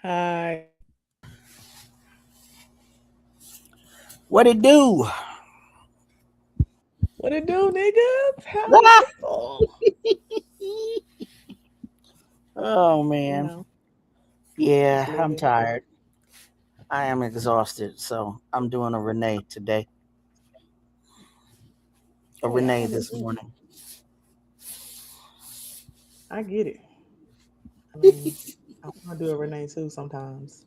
Hi. What it do? What it do, niggas? How the people? Oh You man. know, just Yeah, I'm living. tired. I am exhausted, so I'm doing a Renee today. A Hey, I Renee am this too. morning. I get it. I mean, I want to do a Renee too sometimes.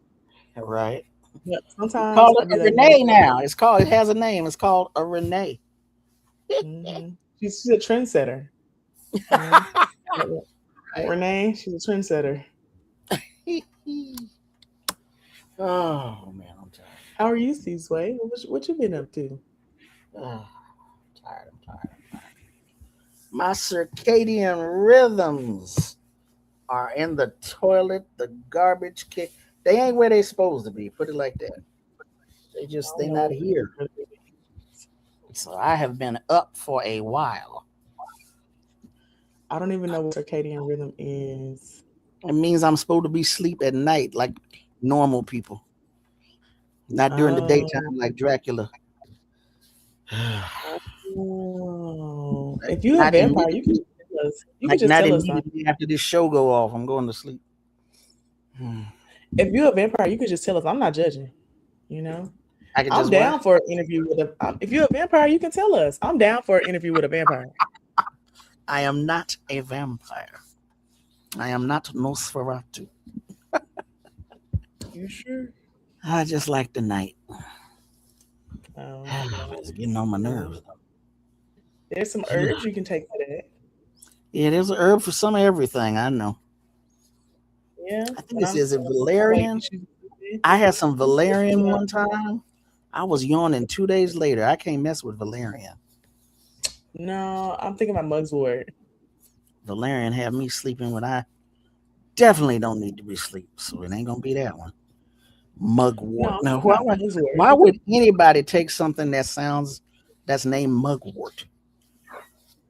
Right. But We sometimes call it I be a like, you know Renee what? now. It has a name. It's called a Renee. She's a trendsetter. You know, Renee, she's a trendsetter. Oh man, I'm tired. How are you, C-Sway? What you been up to? Oh, I'm tired. My circadian rhythms are in the toilet, the garbage can. They ain't where they supposed to be. Put it like that. I They don't not know. here. So I have been up for a while. I don't even know what circadian rhythm is. It means I'm supposed to be asleep at night like normal people, not during the Oh, daytime like Dracula. oh. like If you're a not vampire, you could immediately, just tell us. You could like just not tell us something. immediately after this show go off. I'm going to sleep. If you're a vampire, you could just tell us. I'm not judging. You know, I could I'm just what? down for an interview with a. If you're a vampire, you can tell us. I'm down for an interview with a vampire. I am not a vampire. I am not Nosferatu. You sure? I just like the night. Um, It's getting on my nerves. there's some herbs you can take for that. Yeah, there's a herb for some of everything. I know. Yeah, I think but it I'm says it like, valerian. I had some valerian one time. I was yawning 2 days later. I can't mess with valerian. no, I'm thinking about mugwort. Valerian had me sleeping when I definitely don't need to be asleep, so it ain't gonna be that one. No, Mugwort. I'm Now, talking about mugwort. why would anybody take something that's named mugwort?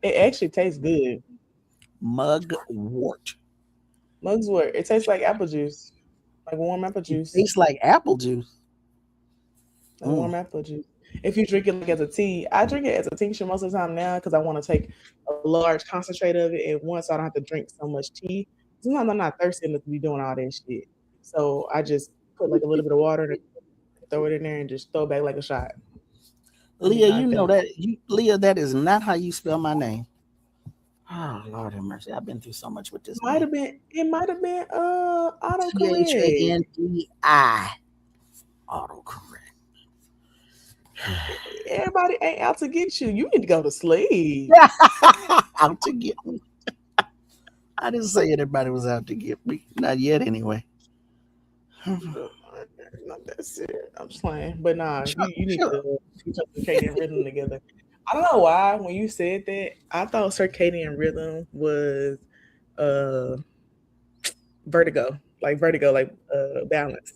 It actually tastes good. Mugwort. Mugwort. It tastes like apple juice, like warm apple It juice. tastes like apple juice. Like Mm. warm apple juice. If you drink it like as a tea, I drink it as a tincture most of the time now because I want to take a large concentrate of it at once, so I don't have to drink so much tea. Sometimes I'm not thirsty enough to be doing all that shit, so I just put like a little bit of water and throw it in there and just throw it back like a shot and be Leah, you knocked know out. Leah, that is not how you spell my name. Oh Lord have mercy. I've been through so much with this Might man. have been. It might have been autocorrect. Chanei. Autocorrect. Everybody ain't out to get you. You need to go to sleep. Out to get me. I didn't say anybody was out to get me. Not yet, anyway. Not that serious. I'm just playing. But nah, Sure, you need sure. to get your circadian rhythm together. I don't know why when you said that, I thought circadian rhythm was uh vertigo, like balance.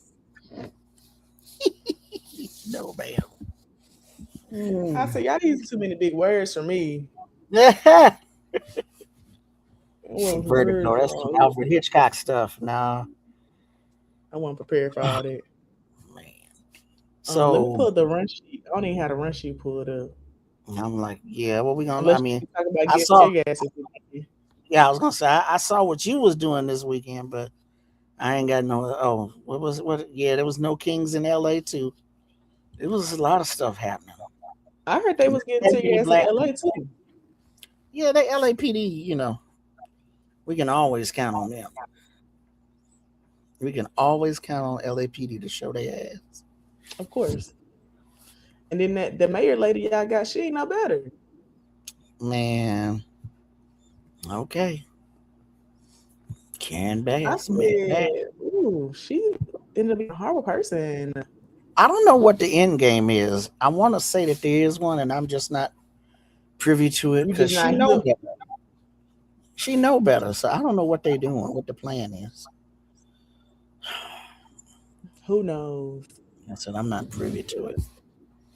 No, ma'am. I Mm. said, y'all use too many big words for me. I wasn't Vertigo. prepared for That's some all that. Alfred Hitchcock stuff. Nah, I wasn't prepared for all that. man. Let me So pull up the run sheet. I don't even have the run sheet pulled up. I'm like, yeah, what we gonna? I Unless mean, you talk about I getting saw. tear gases. Yeah, I was gonna say I saw what you was doing this weekend, but I ain't got no. Oh, what was it? What? Yeah, there was no Kings in L.A. too. There was a lot of stuff happening. I heard they was getting tear Especially gas in black LA people. too. Yeah, they LAPD. We can always count on them. We can always count on LAPD to show their ass. Of course. And then the mayor lady y'all got, she ain't no better. Man, Okay, Karen I Bass, Matt Bass. said, ooh, she ended up being a horrible person. I don't know what the end game is. I want to say that there is one, and I'm just not privy to it You because just not here. she know better. So I don't know what they doing, what the plan is. Who knows? I said I'm not privy to it.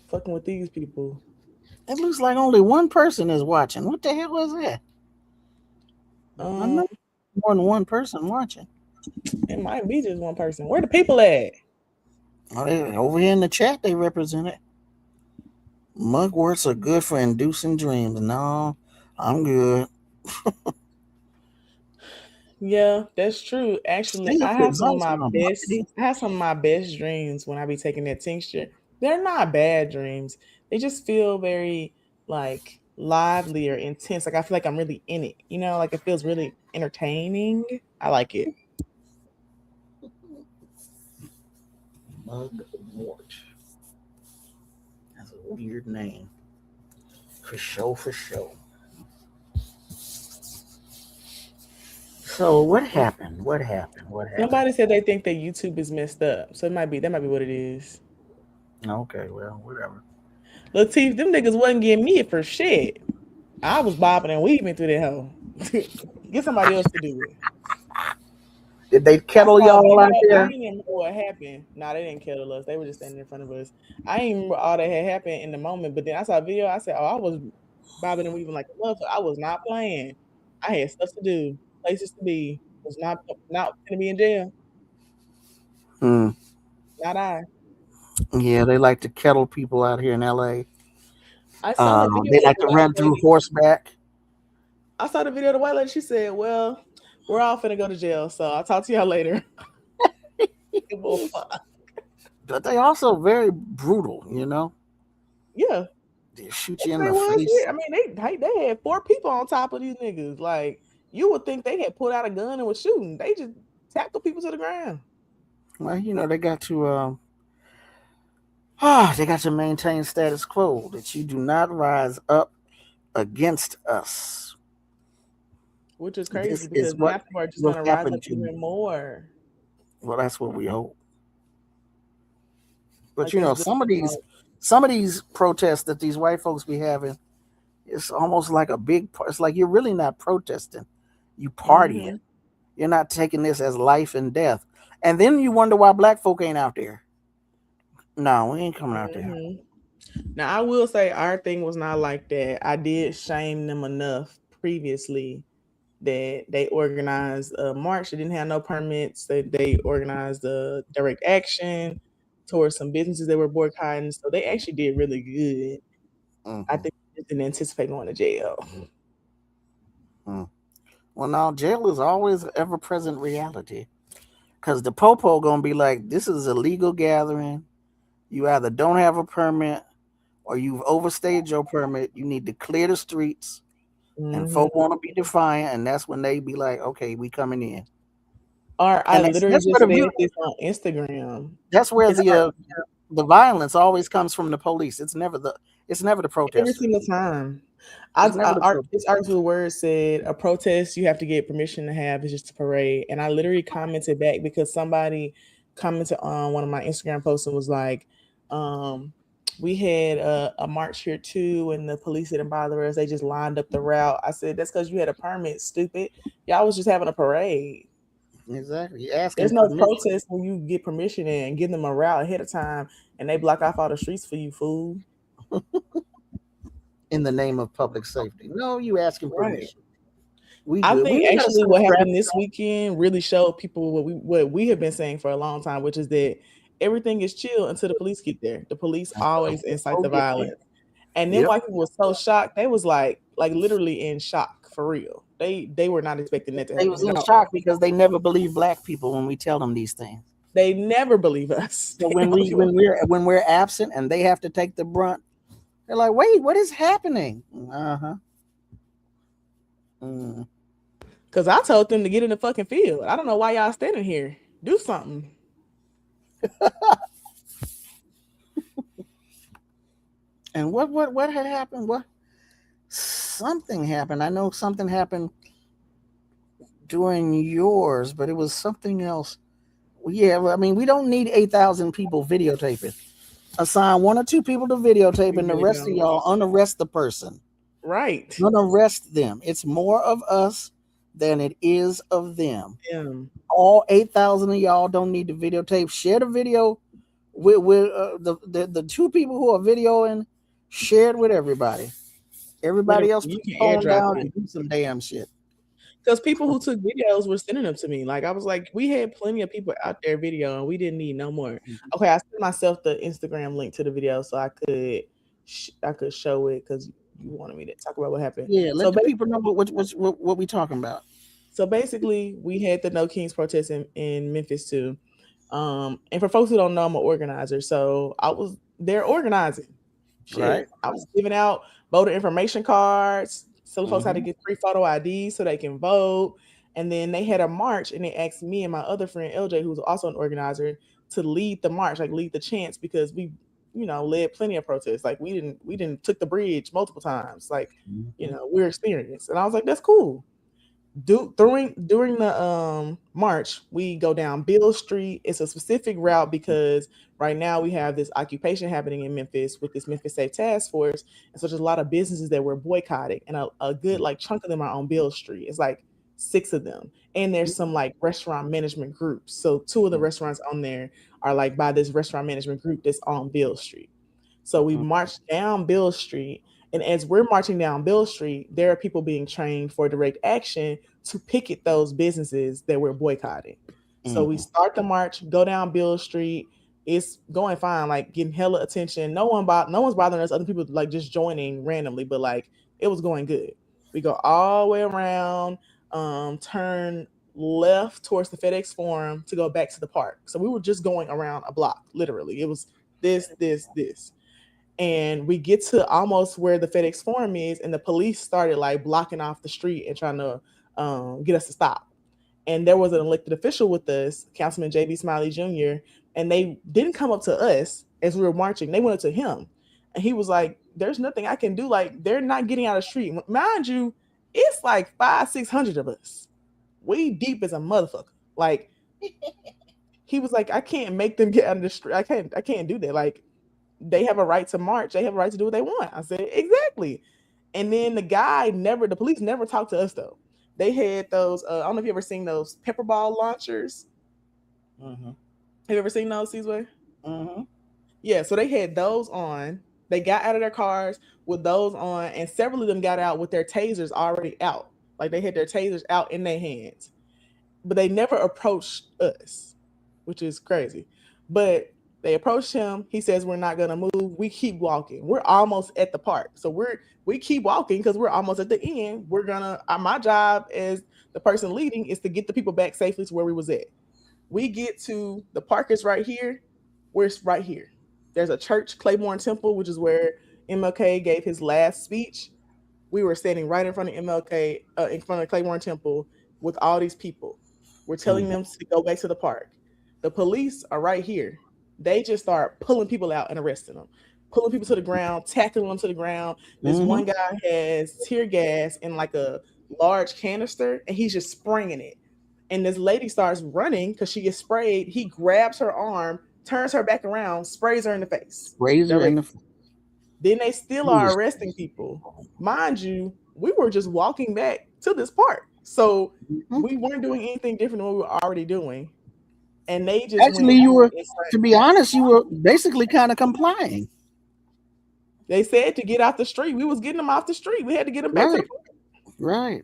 Fucking with these people. It looks like only one person is watching. What the hell was that? I Um, know more than one person watching. it might be just one person. Where the people at? Oh, over here in the chat, they represent it. Mugworts are good for inducing dreams. No, I'm good. Yeah, that's true. Actually, See I if the have some of results my are best. marketed. I have some of my best dreams when I be taking that tincture. They're not bad dreams. They just feel very like lively or intense. Like I feel like I'm really in it. You know, like it feels really entertaining. I like it. Mugwort. That's a weird name. For sure, for sure. So what happened? What happened? What happened? Somebody said they think that YouTube is messed up, so it might be that might be what it is. Okay, well, whatever. Latif, them niggas wasn't getting me for shit. I was bobbing and weaving through that hole. Get somebody else to do it. Did they I kettle saw a y'all video. out I there? didn't even remember what happened. Nah, they didn't kill us. They were just standing in front of us. I didn't remember all that had happened in the moment. But then I saw a video. I said, "Oh, I was bobbing and weaving like a motherfucker. I was not playing. I had stuff to do, places to be. Was not gonna be in jail. Hmm. Not I. Yeah, they like to kettle people out here in LA. I saw the video They of like the to white run through lady. horseback. I saw the video of the white lady. She said, "Well, we're all finna go to jail. So I'll talk to y'all later." Well, fuck. But they also very brutal, you know? Yeah, They shoot you in they the was face. here. I mean, they had 4 people on top of these niggas. Like you would think they had pulled out a gun and was shooting. They just tackled people to the ground. Well, they got to they got to maintain status quo that you do not rise up against us. Which is This crazy is because what now people are just will gonna rise happen up to you. even more. Well, that's what we hope. But Like that's good some of for these protests that these white folks be having, it's almost like a big. It's like you're really not protesting, you partying. mm-hmm. You're not taking this as life and death. And then you wonder why black folk ain't out there. No, we ain't coming out there. Mm-hmm. Now I will say our thing was not like that. I did shame them enough previously that they organized a march. They didn't have no permits. They organized a direct action towards some businesses that were boycotting. So they actually did really good. I Mm-hmm. think they just didn't anticipate going to jail. Mm. Well, now jail is always ever present reality because the popo gonna be like, this is a legal gathering. You either don't have a permit or you've overstayed your permit. You need to clear the streets, and Hmm. folk want to be defiant, and that's when they be like, okay, we coming in. Or I And literally that's where just the said this on Instagram. that's where It's hard the violence always comes from the police. It's never the every protesters. single time. It's never the This protesters. article word said a protest you have to get permission to have is just a parade, and I literally commented back because somebody commented on one of my Instagram posts and was like, um, "We had a march here too, and the police didn't bother us. They just lined up the route." I said, "That's because you had a permit, stupid. Y'all was just having a parade. Exactly. You're asking There's no permission protest when you get permission and give them a route ahead of time, and they block off all the streets for you, fool." in the name of public safety. No, you asking Right. permission. We I good. We think ain't gotta actually stop what happened traffic. this weekend really showed people what we have been saying for a long time, which is that everything is chill until the police get there. The police Until always incite people the get there. violence. And then Yep. white people were so shocked, they was like literally in shock for real. They were not expecting that to They happen was at in all. shock because they never believe black people when we tell them these things. They never believe us. So They only want when we're absent and they have to take the brunt, they're like, "Wait, what is happening?" Uh huh. Mm. because I told them to get in the fucking field. I don't know why y'all standing here. Do something. And what had happened? What something happened? I know something happened during yours, but it was something else. Yeah, well, I mean, we don't need 8,000 people videotaping. Assign one or two people to videotape, We and the really rest of don't. y'all unarrest the person. Right. Unarrest them. It's more of us than it is of them. Them. All 8,000 of y'all don't need to videotape. Share the video with the two people who are videoing. Share it with everybody. Literally, Everybody else you put can your phone airdrop down it. and do some damn shit. Because people who took videos were sending them to me. Like I was like, we had plenty of people out there video, and we didn't need no more. Okay, I sent myself the Instagram link to the video so I could show it because you wanted me to talk about what happened. Yeah, let So the people know what we talking about. basically, we had the No Kings protest in Memphis too. And for folks who don't know, I'm an organizer, so I was there organizing. Right. Shit, I was giving out voter information cards, telling folks how to Hmm. get free photo IDs so they can vote. And then they had a march, and they asked me and my other friend LJ, who's also an organizer, to lead the march, like lead the chants, because we, led plenty of protests. Like we didn't took the bridge multiple times. Like, Hmm. we're experienced, and I was like, that's cool. During the march, we go down Bill Street. It's a specific route because right now we have this occupation happening in Memphis with this Memphis Safe Task Force, and so there's a lot of businesses that we're boycotting, and a good like chunk of them are on Bill Street. It's like six of them, and there's some like restaurant management groups. So two of the restaurants on there are like by this restaurant management group that's on Bill Street. So we marched down Bill Street. And as we're marching down Bill Street, there are people being trained for direct action to picket those businesses that we're boycotting. So we Hmm. start the march, go down Bill Street. It's going fine, like getting hella attention. No one's bothering us. Other people like just joining randomly, but like it was going good. We go all the way around, turn left towards the FedEx Forum to go back to the park. So we were just going around a block, literally. It was this. And we get to almost where the FedEx Forum is, and the police started like blocking off the street and trying to get us to stop. And there was an elected official with us, Councilman JB Smiley Jr., and they didn't come up to us as we were marching. They went up to him, and he was like, "There's nothing I can do. Like they're not getting out of the street. Mind you, it's like 500-600 of us. We deep as a motherfucker. Like he was like, I can't make them get out of the street. I can't do that. Like they have a right to march. They have a right to do what they want." I said, exactly. And then the police never talked to us though. They had those, I don't know if you ever seen those pepper ball launchers. Hmm. Have you ever seen those, Seasway? Hmm. Yeah, so they had those on. They got out of their cars with those on, and several of them got out with their tasers already out. Like they had their tasers out in their hands, but they never approached us, which is crazy. But they approached him. He says we're not gonna move. We keep walking. We're almost at the park, so we keep walking because we're almost at the end. We're gonna. My job as the person leading is to get the people back safely to where we was at. We get to the park is right here. We're right here. There's a church, Claiborne Temple, which is where MLK gave his last speech. We were standing right in front of MLK, in front of Claiborne Temple with all these people. We're telling them to go back to the park. The police are right here. They just start pulling people out and arresting them, pulling people to the ground, tackling them to the ground. This Hmm. one guy has tear gas in like a large canister, and he's just spraying it. And this lady starts running because she gets sprayed. He grabs her arm, turns her back around, sprays her in the face. Razor in the Then they still are foolish. arresting people. Mind you, we were just walking back to this park. So Mhm. we weren't doing anything different than what we were already doing. And they just Actually, went you were, to insane. be honest, you were basically kind of complying. They said to get out the street. We was getting them off the street. We had to get them back to the Right. park. Right.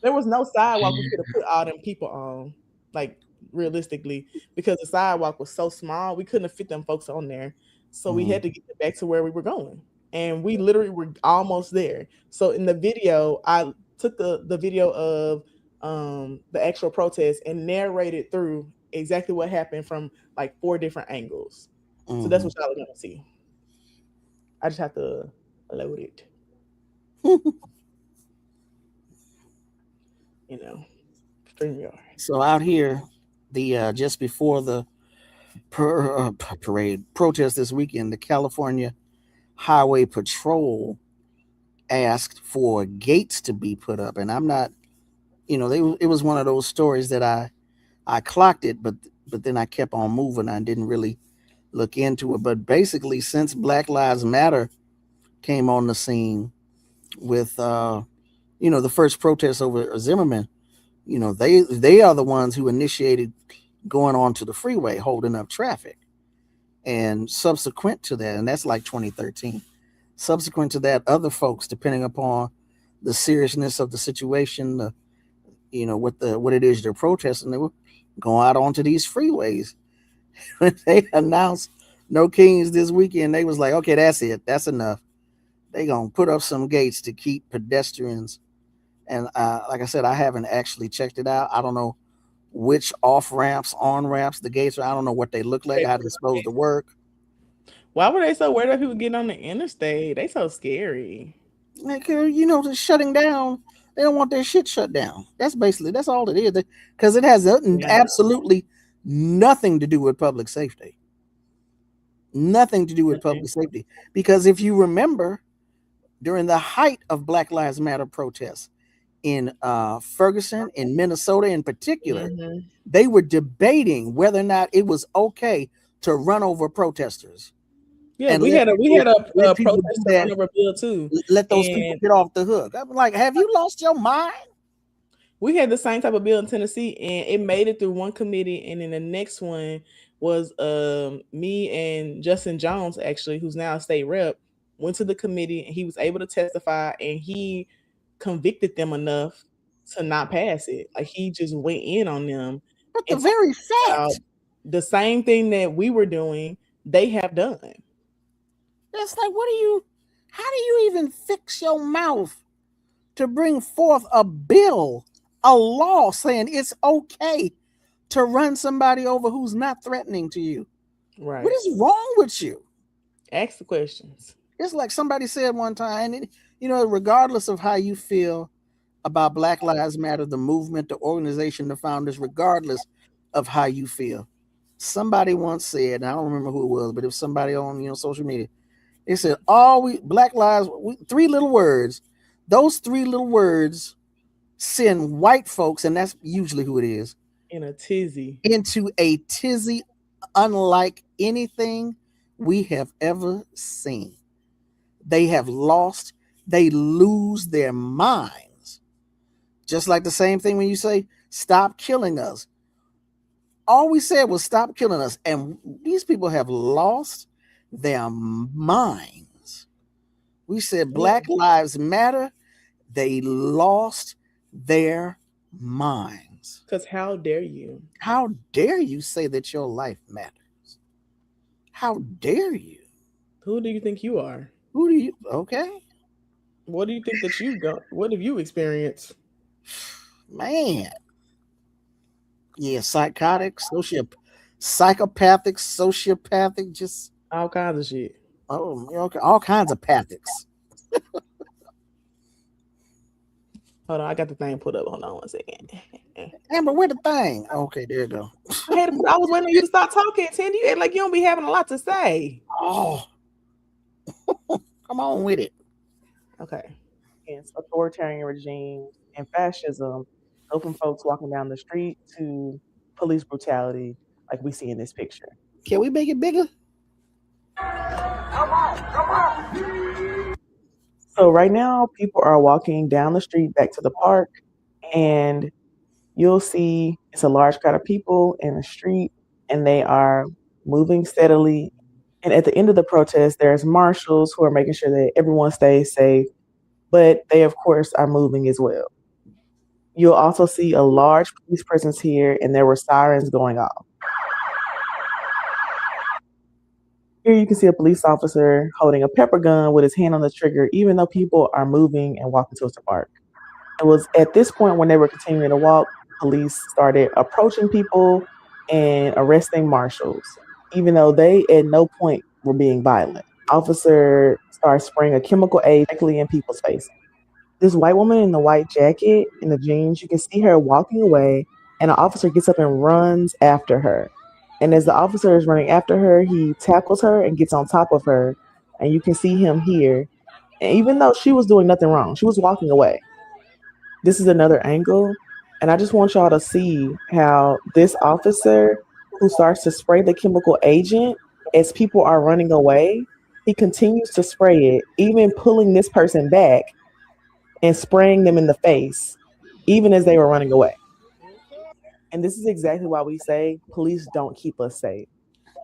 There was no sidewalk we could have put all them people on, like realistically, because the sidewalk was so small, we couldn't have fit them folks on there. So we had to Mm. get them back to where we were going. And we literally were almost there. So in the video, I took the video of the actual protest and narrated through exactly what happened from like four different angles. So that's Hmm. what y'all are gonna see. I just have to load it, you know, StreamYard. So out here, the just before the parade protest this weekend, the California Highway Patrol asked for gates to be put up, and I'm not it was one of those stories that I clocked it, but then I kept on moving. I didn't really look into it. But basically, since Black Lives Matter came on the scene with the first protest over Zimmerman, they are the ones who initiated going onto the freeway, holding up traffic. And subsequent to that, and that's like 2013. Subsequent to that, other folks, depending upon the seriousness of the situation, what it is they're protesting, they will go out onto these freeways. When they announced no kings this weekend, they was like, okay, that's it, that's enough. They gonna put up some gates to keep pedestrians. And like I said, I haven't actually checked it out. I don't know which off ramps, on ramps, the gates are. I don't know what they look like, how they're supposed to work. Why were they so worried about people getting on the interstate? They so scary. Like, just shutting down. They don't want their shit shut down. That's all it is. Because it has Yeah. absolutely nothing to do with public safety. Nothing to do with Nothing. public safety. Because if you remember, during the height of Black Lives Matter protests in Ferguson, in Minnesota in particular, Mhm. they were debating whether or not it was okay to run over protesters Yeah, and we had let a people do protester run that. over bill too, Let those people and get off the hook. I'm like, have you lost your mind? we had the same type of bill in Tennessee, and it made it through one committee, and then the next one was me and Justin Jones, actually, who's now a state rep, went to the committee, and he was able to testify, and he convicted them enough to not pass it. Like he just went in on them But the and talked very about fact, the same thing that we were doing, they have done. it's like, how do you even fix your mouth to bring forth a bill, a law saying it's okay to run somebody over who's not threatening to you? What Right. is wrong with you? Ask the questions. It's like somebody said one time, regardless of how you feel about Black Lives Matter, the movement, the organization, the founders, regardless of how you feel. Somebody once said, and I don't remember who it was, but it was somebody on social media. They said, "All we Black Lives, three little words. Those three little words send white folks, and that's usually who it is, In a tizzy. into a tizzy unlike anything we have ever seen. They have lost. They lose their minds. Just like the same thing when you say, stop killing us. All we said was stop killing us. And these people have lost their minds. We said Yeah. Black Lives Matter. They lost their minds. Because how dare you? How dare you say that your life matters? How dare you? Who do you think you are? Who do you, okay? What do you think that you got? What have you experienced? Man. Yeah, psychotic, psychopathic, sociopathic, just All kinds of shit. okay, all kinds of pathics. Hold on, I got the thing put up. Hold on one second. Amber, where the thing? Okay, there you go. I was waiting on you to stop talking, Tandy. You act like you don't be having a lot to say. Oh, come on with it. Okay. Against authoritarian regimes and fascism, go from folks walking down the street to police brutality, like we see in this picture. Can we make it bigger? So right now, people are walking down the street back to the park, and you'll see it's a large crowd of people in the street, and they are moving steadily. And at the end of the protest, there's marshals who are making sure that everyone stays safe, but they, of course, are moving as well. You'll also see a large police presence here, and there were sirens going off. Here you can see a police officer holding a pepper gun with his hand on the trigger, even though people are moving and walking towards the park. It was at this point when they were continuing to walk, police started approaching people and arresting marshals, even though they at no point were being violent. Officer starts spraying a chemical agent directly in people's faces. This white woman in the white jacket and the jeans, you can see her walking away, and an officer gets up and runs after her. And as the officer is running after her, he tackles her and gets on top of her, and you can see him here. And even though she was doing nothing wrong, she was walking away. This is another angle. And I just want y'all to see how this officer who starts to spray the chemical agent as people are running away, he continues to spray it, even pulling this person back and spraying them in the face, even as they were running away. And this is exactly why we say police don't keep us safe.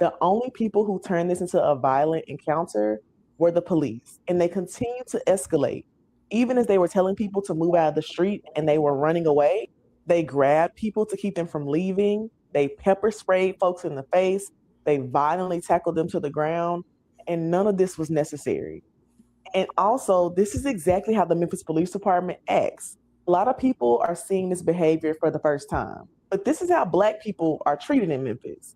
The only people who turned this into a violent encounter were the police, and they continued to escalate. Even as they were telling people to move out of the street and they were running away, they grabbed people to keep them from leaving. They pepper sprayed folks in the face. They violently tackled them to the ground, and none of this was necessary. And also, this is exactly how the Memphis Police Department acts. A lot of people are seeing this behavior for the first time, but this is how Black people are treated in Memphis.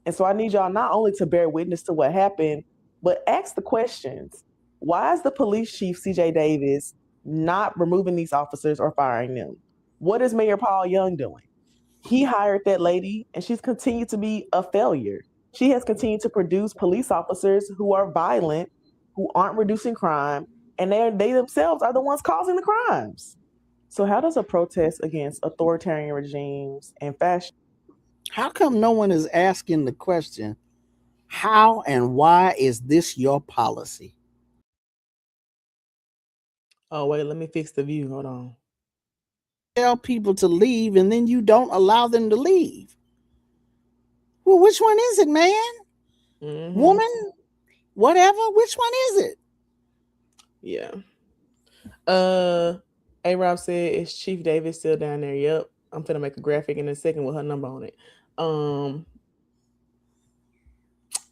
And so I need y'all not only to bear witness to what happened, but ask the questions. Why is the police chief, CJ Davis, not removing these officers or firing them? What is Mayor Paul Young doing? He hired that lady, and she's continued to be a failure. She has continued to produce police officers who are violent, who aren't reducing crime, and they themselves are the ones causing the crimes. So, how does a protest against authoritarian regimes and fascism? How come no one is asking the question, how and why is this your policy? Oh, wait, let me fix the view. Hold on. Tell people to leave and then you don't allow them to leave. Well, which one is it, man? Mm-hmm. Woman? Whatever? Which one is it? Yeah. Uh, A Rob said, is Chief Davis still down there? Yep. I'm finna make a graphic in a second with her number on it. Um,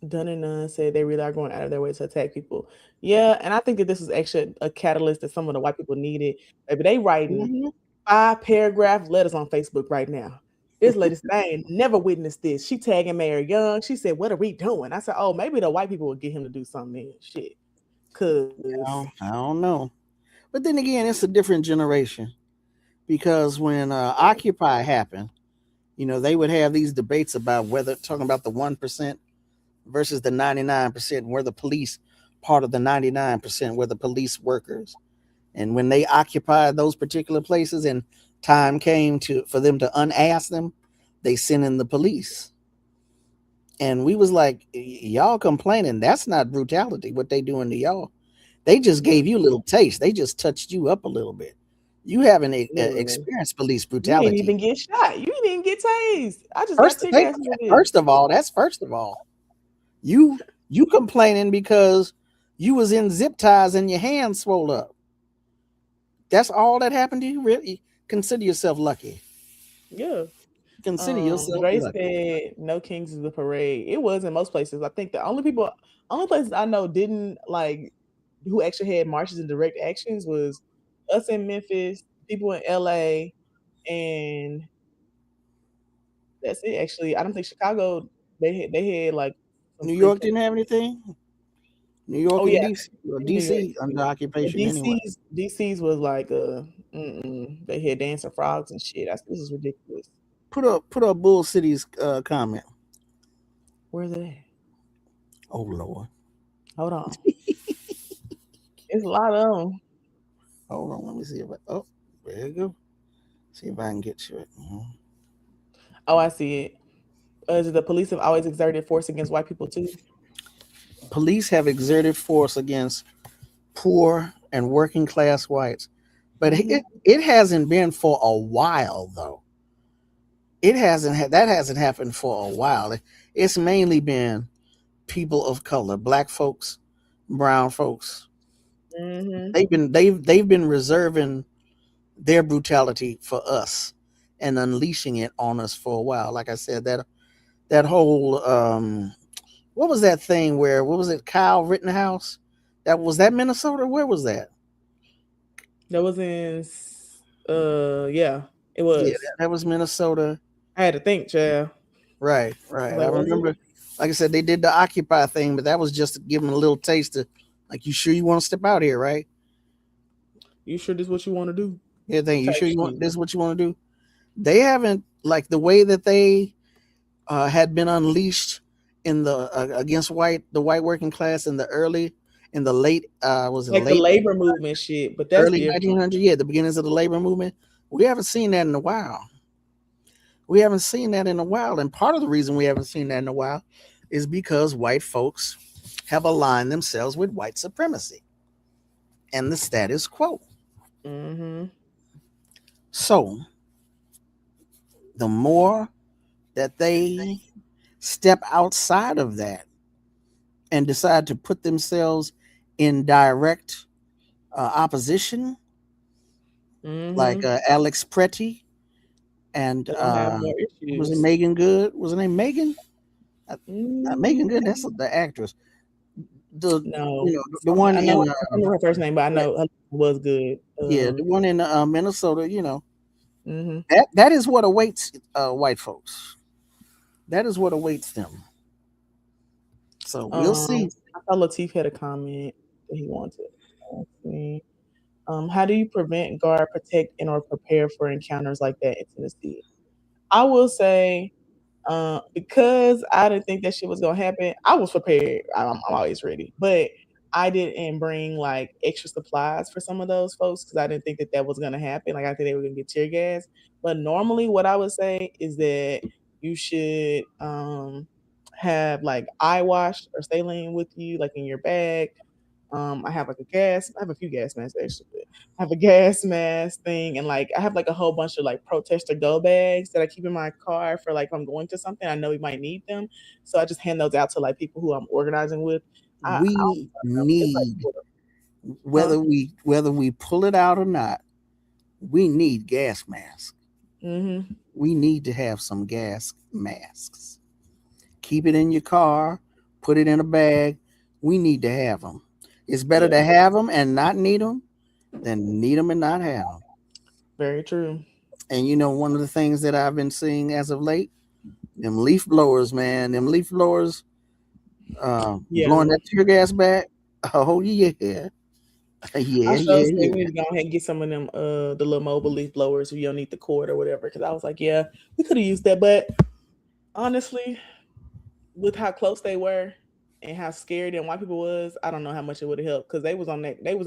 Dunn and Nunn said they really are going out of their way to attack people. Yeah, and I think that this is actually a catalyst that some of the white people needed. Maybe they writing Mm-hmm. 5 paragraph letters on Facebook right now. This lady said, I ain't never witnessed this. She tagging Mayor Young. She said, what are we doing? I said, oh, maybe the white people will get him to do something. Shit. Cause I don't know. But then again, it's a different generation because when Occupy happened, they would have these debates about whether talking about the 1% versus the 99%, where the police part of the 99%, where the police workers. And when they occupied those particular places and time came for them to unask them, they sent in the police. And we was like, y'all complaining, that's not brutality, what they doing to y'all. They just yeah, gave you a little taste. They just touched you up a little bit. You haven't literally. experienced police You didn't brutality. even get shot. You didn't even get tased. I just got First, tear they, gas a little bit. first of all, that's first of all. You complaining because you was in zip ties and your hands swole up. That's all that happened to you. Really, consider yourself lucky. Yeah. Consider yourself Dre lucky. said no kings is the parade. It was in most places. I think the only places I know didn't like who actually had marches and direct actions was us in Memphis, people in LA, and that's it. Actually, I don't think Chicago they had like some New pretty. York didn't have anything. New Oh York and yeah, DC, or New York. DC under Yeah, occupation anyway. DC's was like they had dancing frogs and shit. This is ridiculous. Put up Bull City's comment. Where's it at? Oh Lord. Hold on. It's a lot of them. Hold on. Let me see if there you go. See if I can get to it. Mhm. Oh, I see it. The police have always exerted force against white people too. Police have exerted force against poor and working class whites, but Hmm. it hasn't been for a while though. That hasn't happened for a while. It's mainly been people of color, black folks, brown folks. Hmm. They've been reserving their brutality for us and unleashing it on us for a while. Like I said, that whole what was that thing where what was it, Kyle Rittenhouse? That Minnesota? Where was that? That was in. Yeah, it Yeah, was. that was Minnesota. I had to think, child. Right, I was right. I like, was it? remember, like I said, they did the Occupy thing, but that was just to give them a little taste of, like, you sure you want to step out here, right? You sure this what you want to do? Yeah, thing. You Type sure you want shit. this? Is what you want to do? They haven't, like the way that they had been unleashed in against the white working class in the late was it Like the late labor movement shit, but that's early different. 1900s? Yeah, the beginnings of the labor movement. We haven't seen that in a while. We haven't seen that in a while. And part of the reason we haven't seen that in a while is because white folks have aligned themselves with white supremacy and the status quo. Mm-hmm. So the more that they step outside of that and decide to put themselves in direct opposition, like Mm-hmm. Alex Pretty and They're gonna have more was it issues. Megan Good? Was her name Megan? Uh, Not Mm, Megan Good. That's the actress. The no, the one I know. in I don't remember her first name, but I know her was good. yeah, the one in Minnesota. You know Mm-hmm. that is what awaits white folks. That is what awaits them. So we'll see. I saw Latif had a comment that he wanted to ask me. How do you prevent, guard, protect, and or prepare for encounters like that in Tennessee? I will say, because I didn't think that shit was gonna happen, I was prepared. I'm always ready, but I didn't bring like extra supplies for some of those folks because I didn't think that that was gonna happen. Like I think they were gonna get tear gas. But normally, what I would say is that you should have like eye wash or saline with you, like in your bag. I have like a gas. I have a few gas masks actually. But I have a gas mask thing, and like I have like a whole bunch of like protester go bags that I keep in my car for like if I'm going to something. I know we might need them, so I just hand those out to like people who I'm organizing with. I don't We know. It's like need huh? whether we pull it out or not. We need gas masks. Mm-hmm. We need to have some gas masks. Keep it in your car. Put it in a bag. We need to have them. It's better Yeah, to have them and not need them than need them and not have them. very true. And one of the things that I've been seeing as of late, them leaf blowers, man, them leaf blowers, blowing Yeah, that tear gas back. Oh yeah, yeah, I sure yeah, say we yeah. need to go ahead and get some of them the little mobile leaf blowers where you don't need the cord or whatever. Because I was like, yeah, we could have used that, but honestly, with how close they were and how scared and white people was, I don't know how much it would have helped because they was in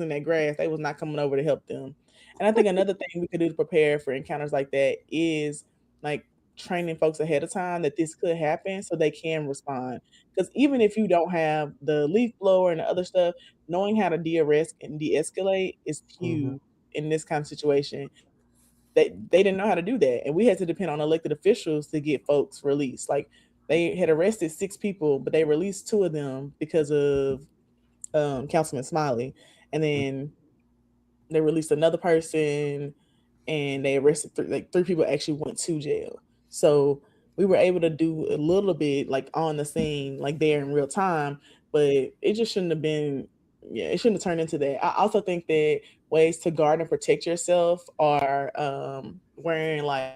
that grass. They was not coming over to help them. And I think another thing we could do to prepare for encounters like that is like training folks ahead of time that this could happen so they can respond. Because even if you don't have the leaf blower and the other stuff, knowing how to de-arrest and de-escalate is Hmm. huge in this kind of situation. They didn't know how to do that, and we had to depend on elected officials to get folks released. Like they had arrested 6 people, but they released 2 of them because of Councilman Smiley, and then they released another person, and they arrested like 3 people actually went to jail. So we were able to do a little bit like on the scene, like there in real time, but it just shouldn't have been. Yeah, it shouldn't have turned into that. I also think that ways to guard and protect yourself are wearing like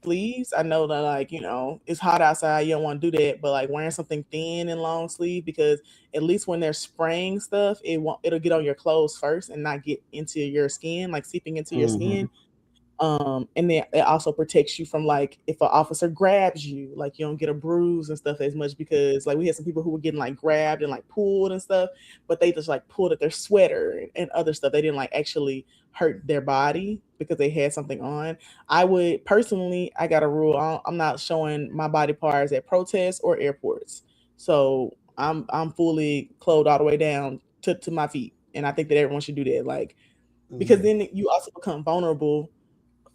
sleeves. I know that like, it's hot outside, you don't want to do that, but like wearing something thin and long sleeve because at least when they're spraying stuff, it'll get on your clothes first and not get into your skin, like seeping into your Hmm. skin. And then it also protects you from like if an officer grabs you, like you don't get a bruise and stuff as much because like we had some people who were getting like grabbed and like pulled and stuff, but they just like pulled at their sweater and other stuff. They didn't like actually hurt their body because they had something on. I would personally, I got a rule. I'm not showing my body parts at protests or airports. So I'm fully clothed all the way down to my feet. And I think that everyone should do that. Like because Hmm. then you also become vulnerable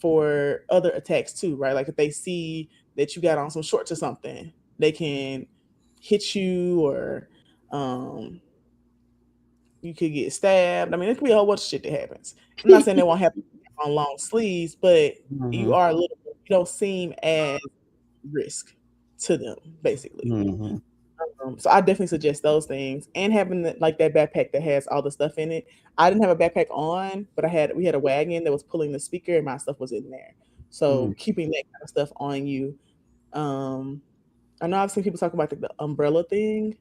for other attacks too, right? Like if they see that you got on some shorts or something, they can hit you or um you could get stabbed. I mean, it could be a whole bunch of shit that happens. I'm not saying they won't happen on long sleeves, but you Hmm. are a little you don't seem as risk to them, basically. Hmm. So I definitely suggest those things and having like that backpack that has all the stuff in it. I didn't have a backpack on, but we had a wagon that was pulling the speaker and my stuff was in there. So keeping that kind of stuff on you. Um, I know I've seen people talk about the umbrella thing.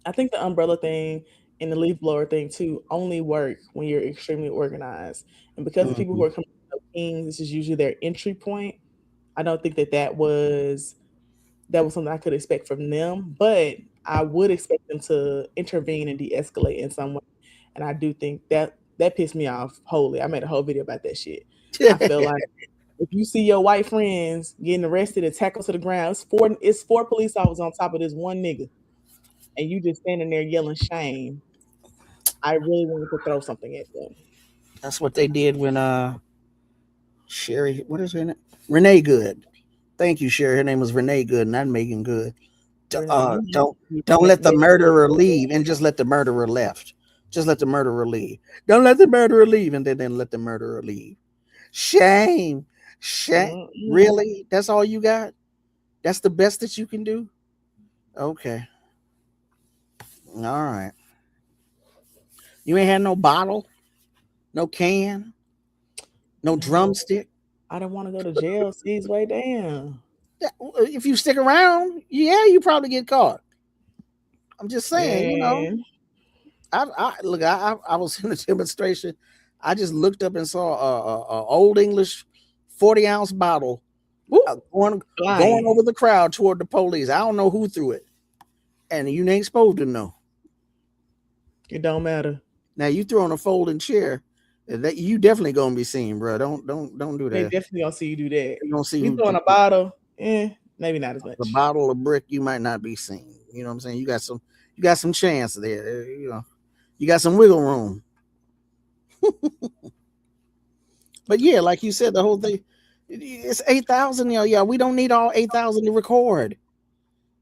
I think the umbrella thing and the leaf blower thing too only work when you're extremely organized. And because the people who Hmm. are coming to Kings, this is usually their entry point. I don't think that was something I could expect from them, but I would expect them to intervene and de-escalate in some way. And I do think that pissed me off wholly. I made a whole video about that shit. I feel like if you see your white friends getting arrested and tackled to the ground, it's four police officers on top of this one nigga, and you just standing there yelling shame. I really wanted to throw something at them. That's what they did when Sherry, what is her name? Renee Good. Thank you, Sherry. Her name was Renee Good, not Megan Good. Renee, you need Don't to don't let the make murderer leave, and just let the murderer left. Just let the murderer leave. Don't let the murderer leave, and then let the murderer leave. Shame, shame. mm-mm. Really? That's all you got? That's the best that you can do? Okay. All right. You ain't had no bottle, no can, no No, drumstick. I don't want to go to jail. See, it's way down. If you stick around, yeah, you probably get caught. I'm just saying, Man, I was in a demonstration. I just looked up and saw a old English 40-ounce bottle woo, going flying. over the crowd toward the police. I don't know who threw it, and you ain't supposed to know. It don't matter. Now you throw on a folding chair, that you definitely gonna be seen, bro. Don't do They that. definitely gonna see you do that. You gonna see You who throwing a bottle, maybe not as the much. bottle of brick. You might not be seen. You know what I'm saying? You got some chance there. You got some wiggle room. But yeah, like you said, the whole thing, it's 8,000. Yeah, we don't need all 8,000 to record.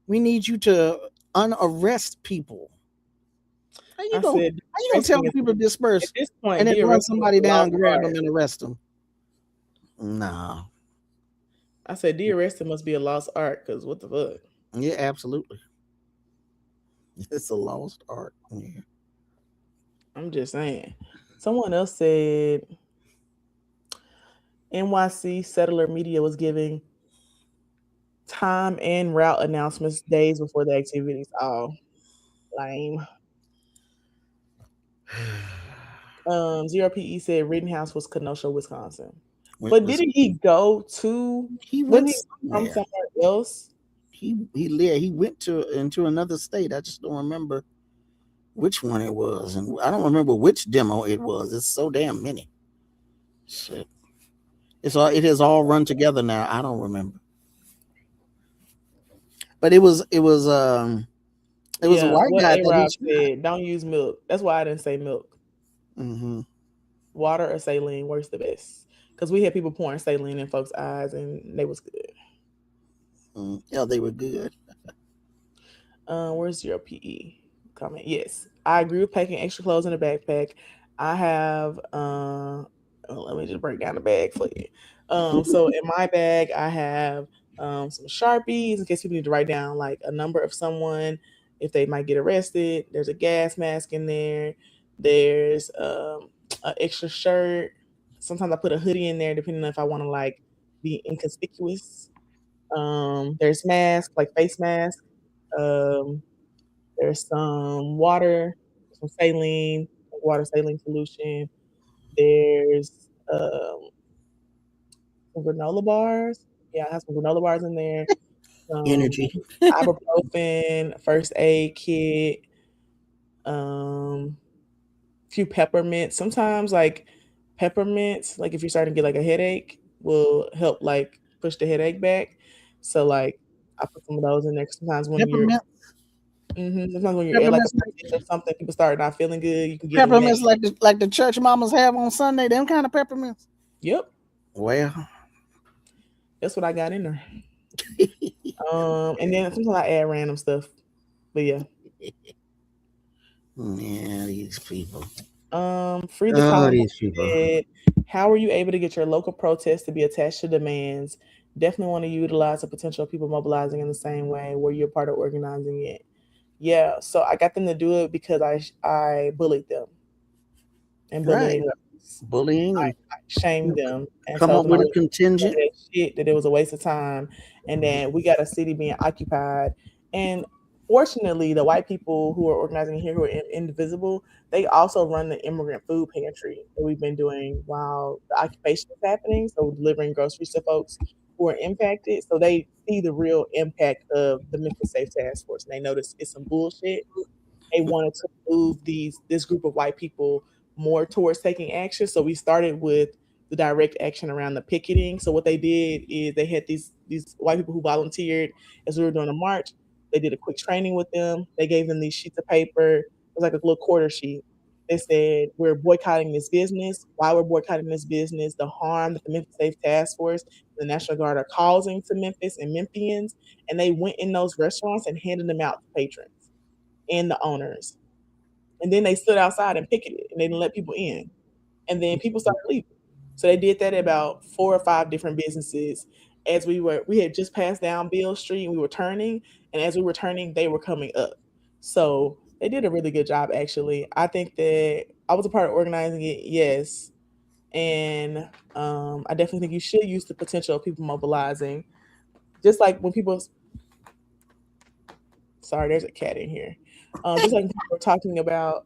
We need you to unarrest people. How you I go? said How you gonna tell arresting the is people to at disperse this and point, then run de-arresting is somebody a down, lost grab them, art. and arrest them? Nah. I said de-arresting must be a lost art because what the fuck? Yeah, absolutely. It's a lost art. Yeah. I'm just saying. Someone else said NYC Settler Media was giving time and route announcements days before the activities. Oh, lame. Zero PE said Rittenhouse was Kenosha, Wisconsin. Went But was didn't he go to? he Wasn't went he from somewhere? somewhere else? He went to into another state. I just don't remember which one it was, and I don't remember which demo it was. It's so damn many. Shit. It has all run together now. I don't remember, but it was a Yeah, white what guy A that he Rob shot. said, don't use milk. That's why I didn't say milk. Hmm. Water or saline, works the best. Because we had people pouring saline in folks' eyes and they was good. Yeah, they were good. Where's your PE comment? Yes, I agree with packing extra clothes in a backpack. I have let me just break down the bag for you. So in my bag, I have some Sharpies in case people need to write down like a number of someone if they might get arrested. There's a gas mask in there. There's an extra shirt. Sometimes I put a hoodie in there depending on if I want to like be inconspicuous. There's masks like face masks. Um, there's some water, some saline, water saline solution. There's some granola bars. Yeah, I have some granola bars in there. Some Energy. ibuprofen, first aid kit, few peppermints. Sometimes like peppermints, like if you're starting to get like a headache, will help like push the headache back. So like I put some of those in there. Sometimes when you're Peppermint. sometimes when you're at like Peppermints a place or something, people start not feeling good. You can get them that. Peppermints like the church mamas have on Sunday. Them kind of peppermints. Yep, Well, that's what I got in there. And then sometimes I add random stuff. But yeah. yeah, these people. Free the Oh, column these people. said, how were you able to get your local protests to be attached to demands? Definitely want to utilize the potential of people mobilizing in the same way. Were you a part of organizing it? Yeah, so I got them to do it because I bullied them, and Right. bullying works. Bullying and I shamed them and come told up them I with a was contingent. that shit, that it was a waste of time, and that we got a city being occupied. And fortunately, the white people who are organizing here, who are indivisible, they also run the immigrant food pantry that we've been doing while the occupation is happening. So delivering groceries to folks who are impacted. So they see the real impact of the Memphis Safe Task Force, and they notice it's some bullshit. They wanted to move this group of white people more towards taking action. So we started with the direct action around the picketing. So what they did is they had these white people who volunteered as we were doing a march. They did a quick training with them. They gave them these sheets of paper. It was like a little quarter sheet. They said, we're boycotting this business. Why we're boycotting this business, the harm that the Memphis Safe Task Force, the National Guard are causing to Memphis and Memphians. And they went in those restaurants and handed them out to patrons and the owners. And then they stood outside and picketed and they didn't let people in. And then people started leaving. So they did that at about 4 or 5 different businesses. As we had just passed down Bill Street and we were turning, and as we were turning, they were coming up. So they did a really good job, actually. I think that I was a part of organizing it, yes, and I definitely think you should use the potential of people mobilizing. Just like when people, sorry, there's a cat in here. Just like when people were talking about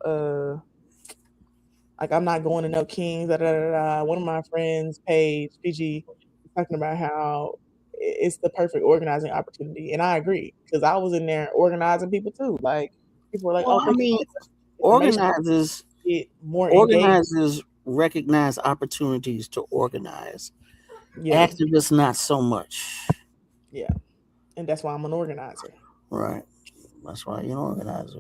like I'm not going to no Kings. Da, da, da, da. One of my friends, Paige PG, was talking about how it's the perfect organizing opportunity, and I agree because I was in there organizing people too. Like people were like, Well, "Oh, I thank you mean, for this information." organizers Get more engaged. organizers recognize opportunities to organize. Yeah, Activists, not so much. yeah, and that's why I'm an organizer. Right. That's why you're an organizer.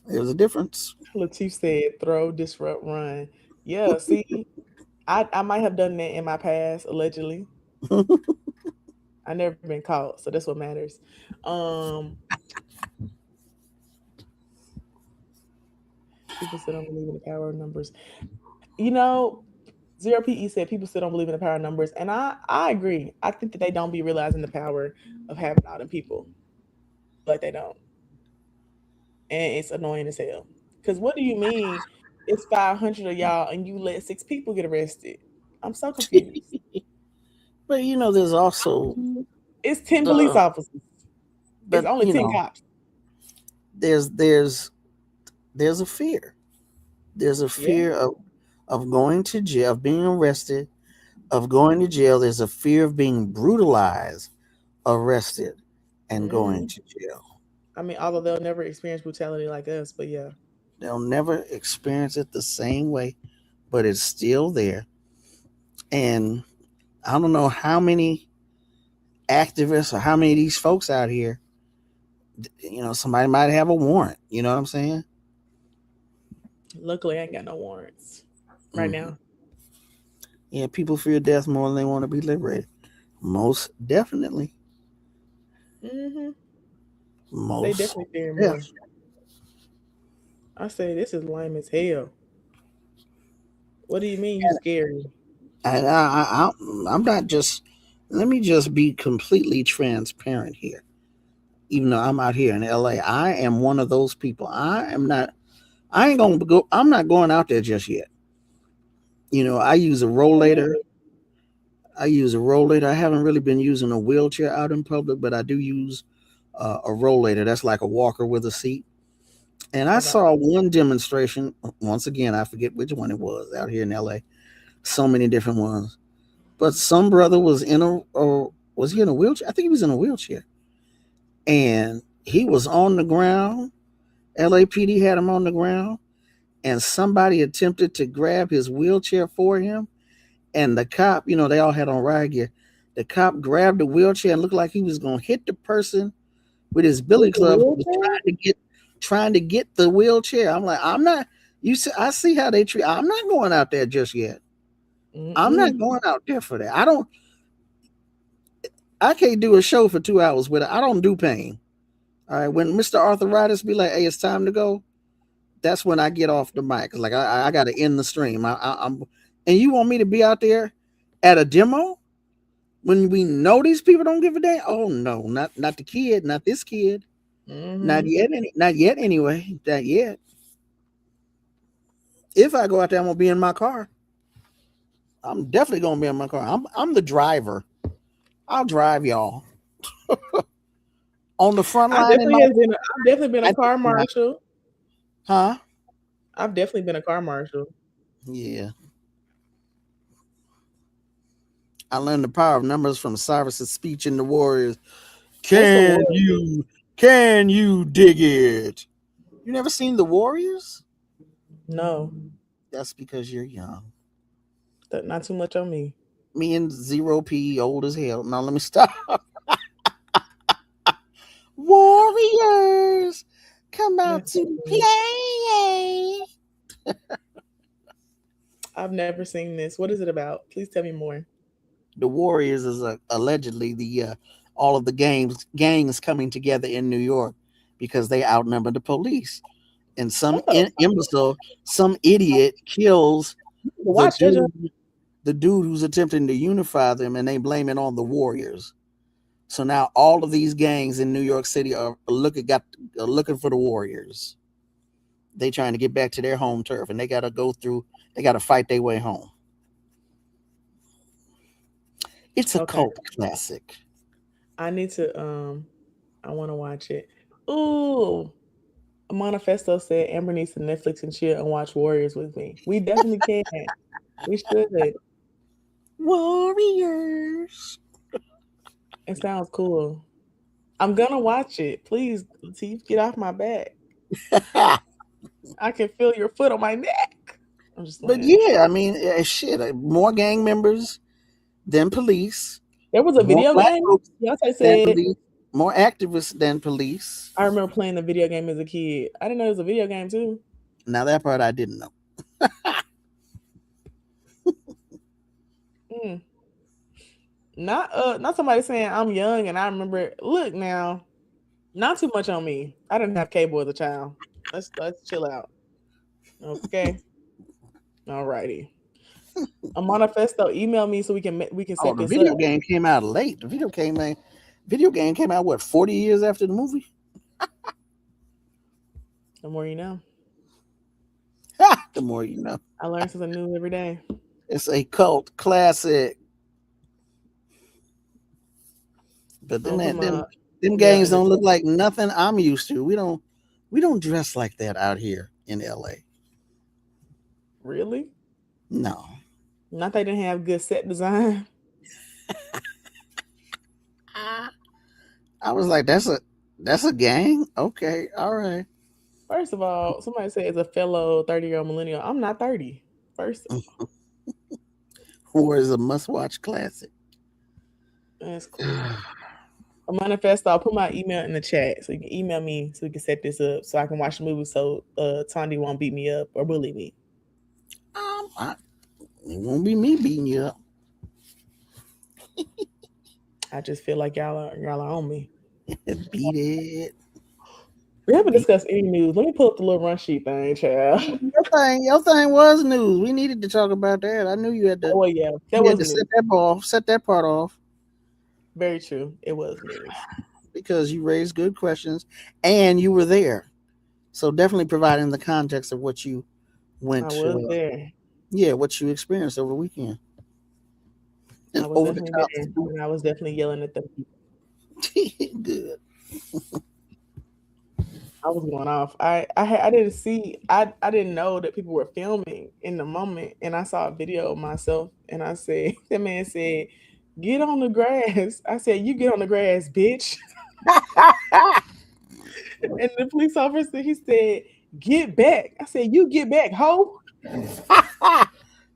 There's a difference. Latif said, "Throw, disrupt, run." Yeah, see, I might have done that in my past, allegedly. I never been caught, so that's what matters. Um, People still don't believe in the power of numbers. You know, Zero PE said people still don't believe in the power of numbers, and I agree. I think that they don't be realizing the power of having all them people. Like they don't, and it's annoying as hell. Because what do you mean? It's 500 of y'all, and you let 6 people get arrested. I'm so confused. But there's also It's 10 police the officers. It's but only 10 cops. there's there's there's a fear. There's a Yeah. fear of going to jail, of being arrested, of going to jail. There's a fear of being brutalized, arrested, and going Hmm. to jail. I mean, although they'll never experience brutality like us, but yeah. They'll never experience it the same way, but it's still there. And I don't know how many activists or how many of these folks out here, somebody might have a warrant. You know what I'm saying? Luckily, I ain't got no warrants right Hmm. now. Yeah, people fear death more than they want to be liberated. Most definitely. Hmm. They Most definitely fear more. definitely. I say this is lame as hell. What do you mean you scary? And I'm not just. Let me just be completely transparent here. Even though I'm out here in LA, I am one of those people. I am not. I ain't gonna go. I'm not going out there just yet. I use a rollator. I use a rollator. I haven't really been using a wheelchair out in public, but I do use a rollator. That's like a walker with a seat. And I Okay. saw one demonstration. Once again, I forget which one it was out here in LA. So many different ones. But some brother was in a, or was he in a wheelchair? I think he was in a wheelchair. And he was on the ground. LAPD had him on the ground. And somebody attempted to grab his wheelchair for him. And the cop, they all had on riot gear. The cop grabbed the wheelchair and looked like he was going to hit the person with his billy With the club who was wheelchair? trying to get the wheelchair. I'm like, I'm not. You see, I see how they treat. I'm not going out there just yet. I'm Mm-mm. not going out there for that. I don't. I can't do a show for 2 hours with it. I don't do pain. All right. When Mr. Arthritis be like, "Hey, it's time to go," that's when I get off the mic. Like I got to end the stream. I'm. And you want me to be out there at a demo when we know these people don't give a damn? Oh no, not the kid, not this kid, not Mm-hmm. yet. Not yet. Anyway, not yet. If I go out there, I'm gonna be in my car. I'm definitely gonna be in my car. I'm the driver. I'll drive y'all on the front line in my. I've definitely been a I car think not. marshal. Huh? I've definitely been a car marshal. Yeah. I learned the power of numbers from Cyrus's speech in the Warriors. What's the Can word? you dig it? You never seen the Warriors? No. That's because you're young. Not too much on me. Me and Zero P old as hell. Now let me stop. Warriors, come out That's so to funny. play. I've never seen this. What is it about? Please tell me more. The Warriors is allegedly the all of the gangs coming together in New York because they outnumber the police. And some What the imbecile, some idiot kills the watch that? dude who's attempting to unify them, and they blame it on the Warriors. So now all of these gangs in New York City are looking for the Warriors. They trying to get back to their home turf, and they got to fight their way home. It's a Okay. cult classic. I need to I want to watch it. Ooh, Manifesto said Amber needs to Netflix and chill and watch Warriors with me. We definitely can. We should. Warriors. It sounds cool. I'm gonna watch it. Please, Latif, get off my back. I can feel your foot on my neck. I'm just But playing. yeah, I mean, shit. More gang members than police, There was a more video black game. folks Beyonce than said, police, more activists than police. I remember playing the video game as a kid. I didn't know it was a video game too. Now that part I didn't know. Mm. Not somebody saying I'm young and I remember. Look now, not too much on me. I didn't have cable as a child. Let's chill out. Okay. Alrighty. A manifesto. Email me so we can Oh, set the this up. video game came out late. Video game came out what 40 years after the movie. The more you know. The more you know. I learn something new every day. It's a cult classic. But I'm then gonna put that my them email games in the don't look chat. like nothing I'm used to. We don't dress like that out here in LA. Really? No. Not they didn't have good set design. I was like, that's a gang? Okay, all right. First of all, somebody said it's a fellow 30-year-old millennial. I'm not 30. First, Or is a must watch classic. that's cool. A manifesto. I'll put my email in the chat so you can email me so we can set this up so I can watch the movie so Tandy won't beat me up or bully me. It won't be me beating you up. I just feel like y'all are on me. Beat it. We haven't Beat discussed any news. Let me pull up the little run sheet thing, child. your thing was news. We needed to talk about that. I knew Oh well, yeah, that you had was to news. set that part off Very true. It was news. because you raised good questions and you were there. So definitely providing the context of what you went I was to, there. what you experienced over the weekend and I was over the definitely top. there, and I was definitely yelling at them people. Good. I was going off. I didn't see. I didn't know that people were filming in the moment, and I saw a video of myself, and I said, that man said, "Get on the grass." I said, "You get on the grass, bitch." And the police officer he said, "Get back." I said, "You get back, hoe."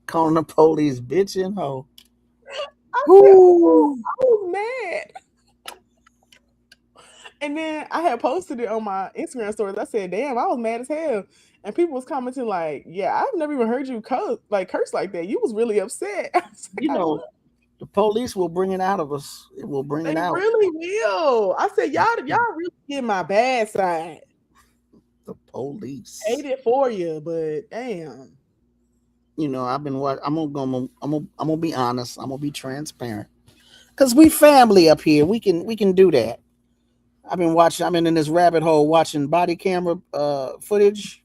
Calling the police bitch and hoe. I said, "Oh, Woo. I was mad." And then I had posted it on my Instagram stories. I said, "Damn, I was mad as hell." And people was commenting like, "Yeah, I've never even heard you curse like that. You was really upset." I was like, You "I know, was." the police will bring it out of us. It will bring it They out. really will. I said, y'all really get my bad side. The police. Hate it for you, but damn. I've been watching. I'm gonna be honest. I'm gonna be transparent. Cause we family up here. We can do that. I've been watching. I'm in this rabbit hole watching body camera footage,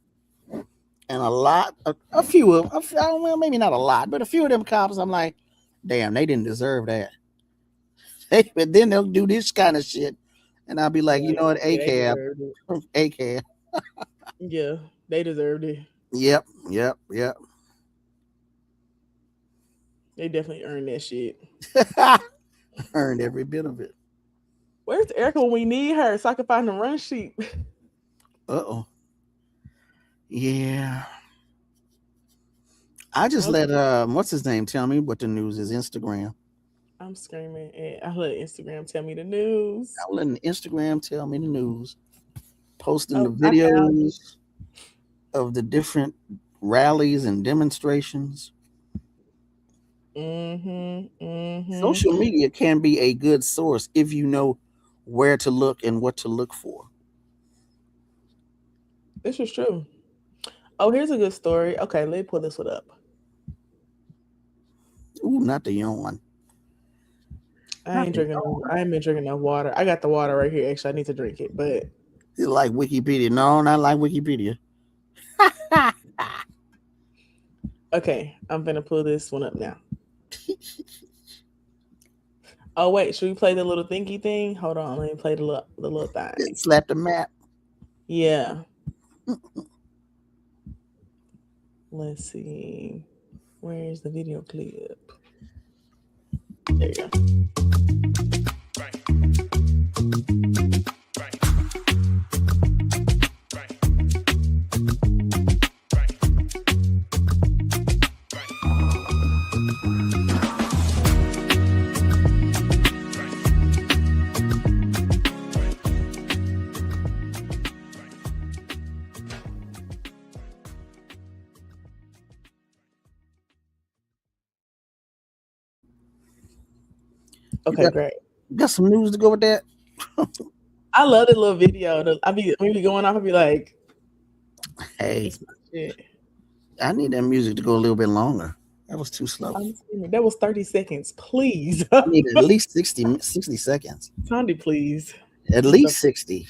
and a few of, well, maybe not a lot, but a few of them cops. I'm like, damn, they didn't deserve that. But then they'll do this kind of shit, and I'll be like, you know what, Yeah, a they cab, deserved it. a cab. Yeah, they deserved it. Yep, yep, yep. They definitely earned that shit. Earned every bit of it. Where's Erica when we need her so I can find the run sheet? Uh oh. Yeah. I just Okay, let what's his name tell me what the news is. Instagram. I'm screaming, and I let Instagram tell me the news. I'm letting Instagram tell me the news. Posting Oh, the I found it. videos of the different rallies and demonstrations. Mm-hmm. Mm-hmm. Social media can be a good source if you know where to look and what to look for. This is true. Oh, here's a good story. Okay, let me pull this one up. Ooh, not the yawn. I Not ain't the drinking. I ain't been drinking enough water. I got the water right here. Actually, I need to drink it. But It's like Wikipedia. No, not like Wikipedia. okay, I'm gonna pull this one up now. Oh wait, should we play the little thingy thing? Hold on, let me play the little thing. Slap the map. Yeah. Let's see. Where's the video clip? There you go. You Okay, great. got some news to go with that? I love the little video. I be when we going off, I be like, Hey, "This my shit." I need that music to go a little bit longer. That was too slow. I'm screaming. That was 30 seconds. Please, I need at least 60 seconds. Tandy, please. At It's least so. 60.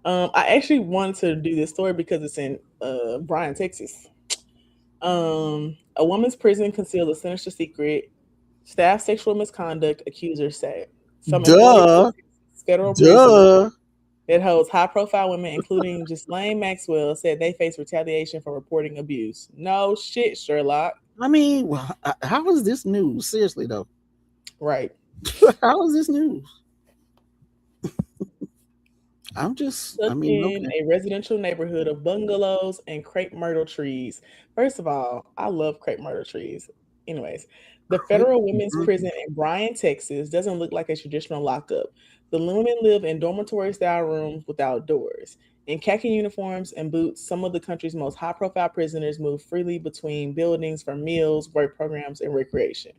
I actually wanted to do this story because it's in Bryan, Texas. A woman's prison conceals a sinister secret. Staff sexual misconduct accuser said. Some employees at Duh. Texas federal prison Duh. that holds high-profile women, including Ghislaine Maxwell, said they face retaliation for reporting abuse. No shit, Sherlock. I mean, how is this news? Seriously, though. Right. How is this news? Stuck I mean, in okay. a residential neighborhood of bungalows and crepe myrtle trees. First of all, I love crepe myrtle trees. Anyways, the Crepe federal women's myrtle. prison in Bryan, Texas doesn't look like a traditional lockup. The women live in dormitory style rooms without doors. In khaki uniforms and boots, some of the country's most high profile prisoners move freely between buildings for meals, work programs, and recreation.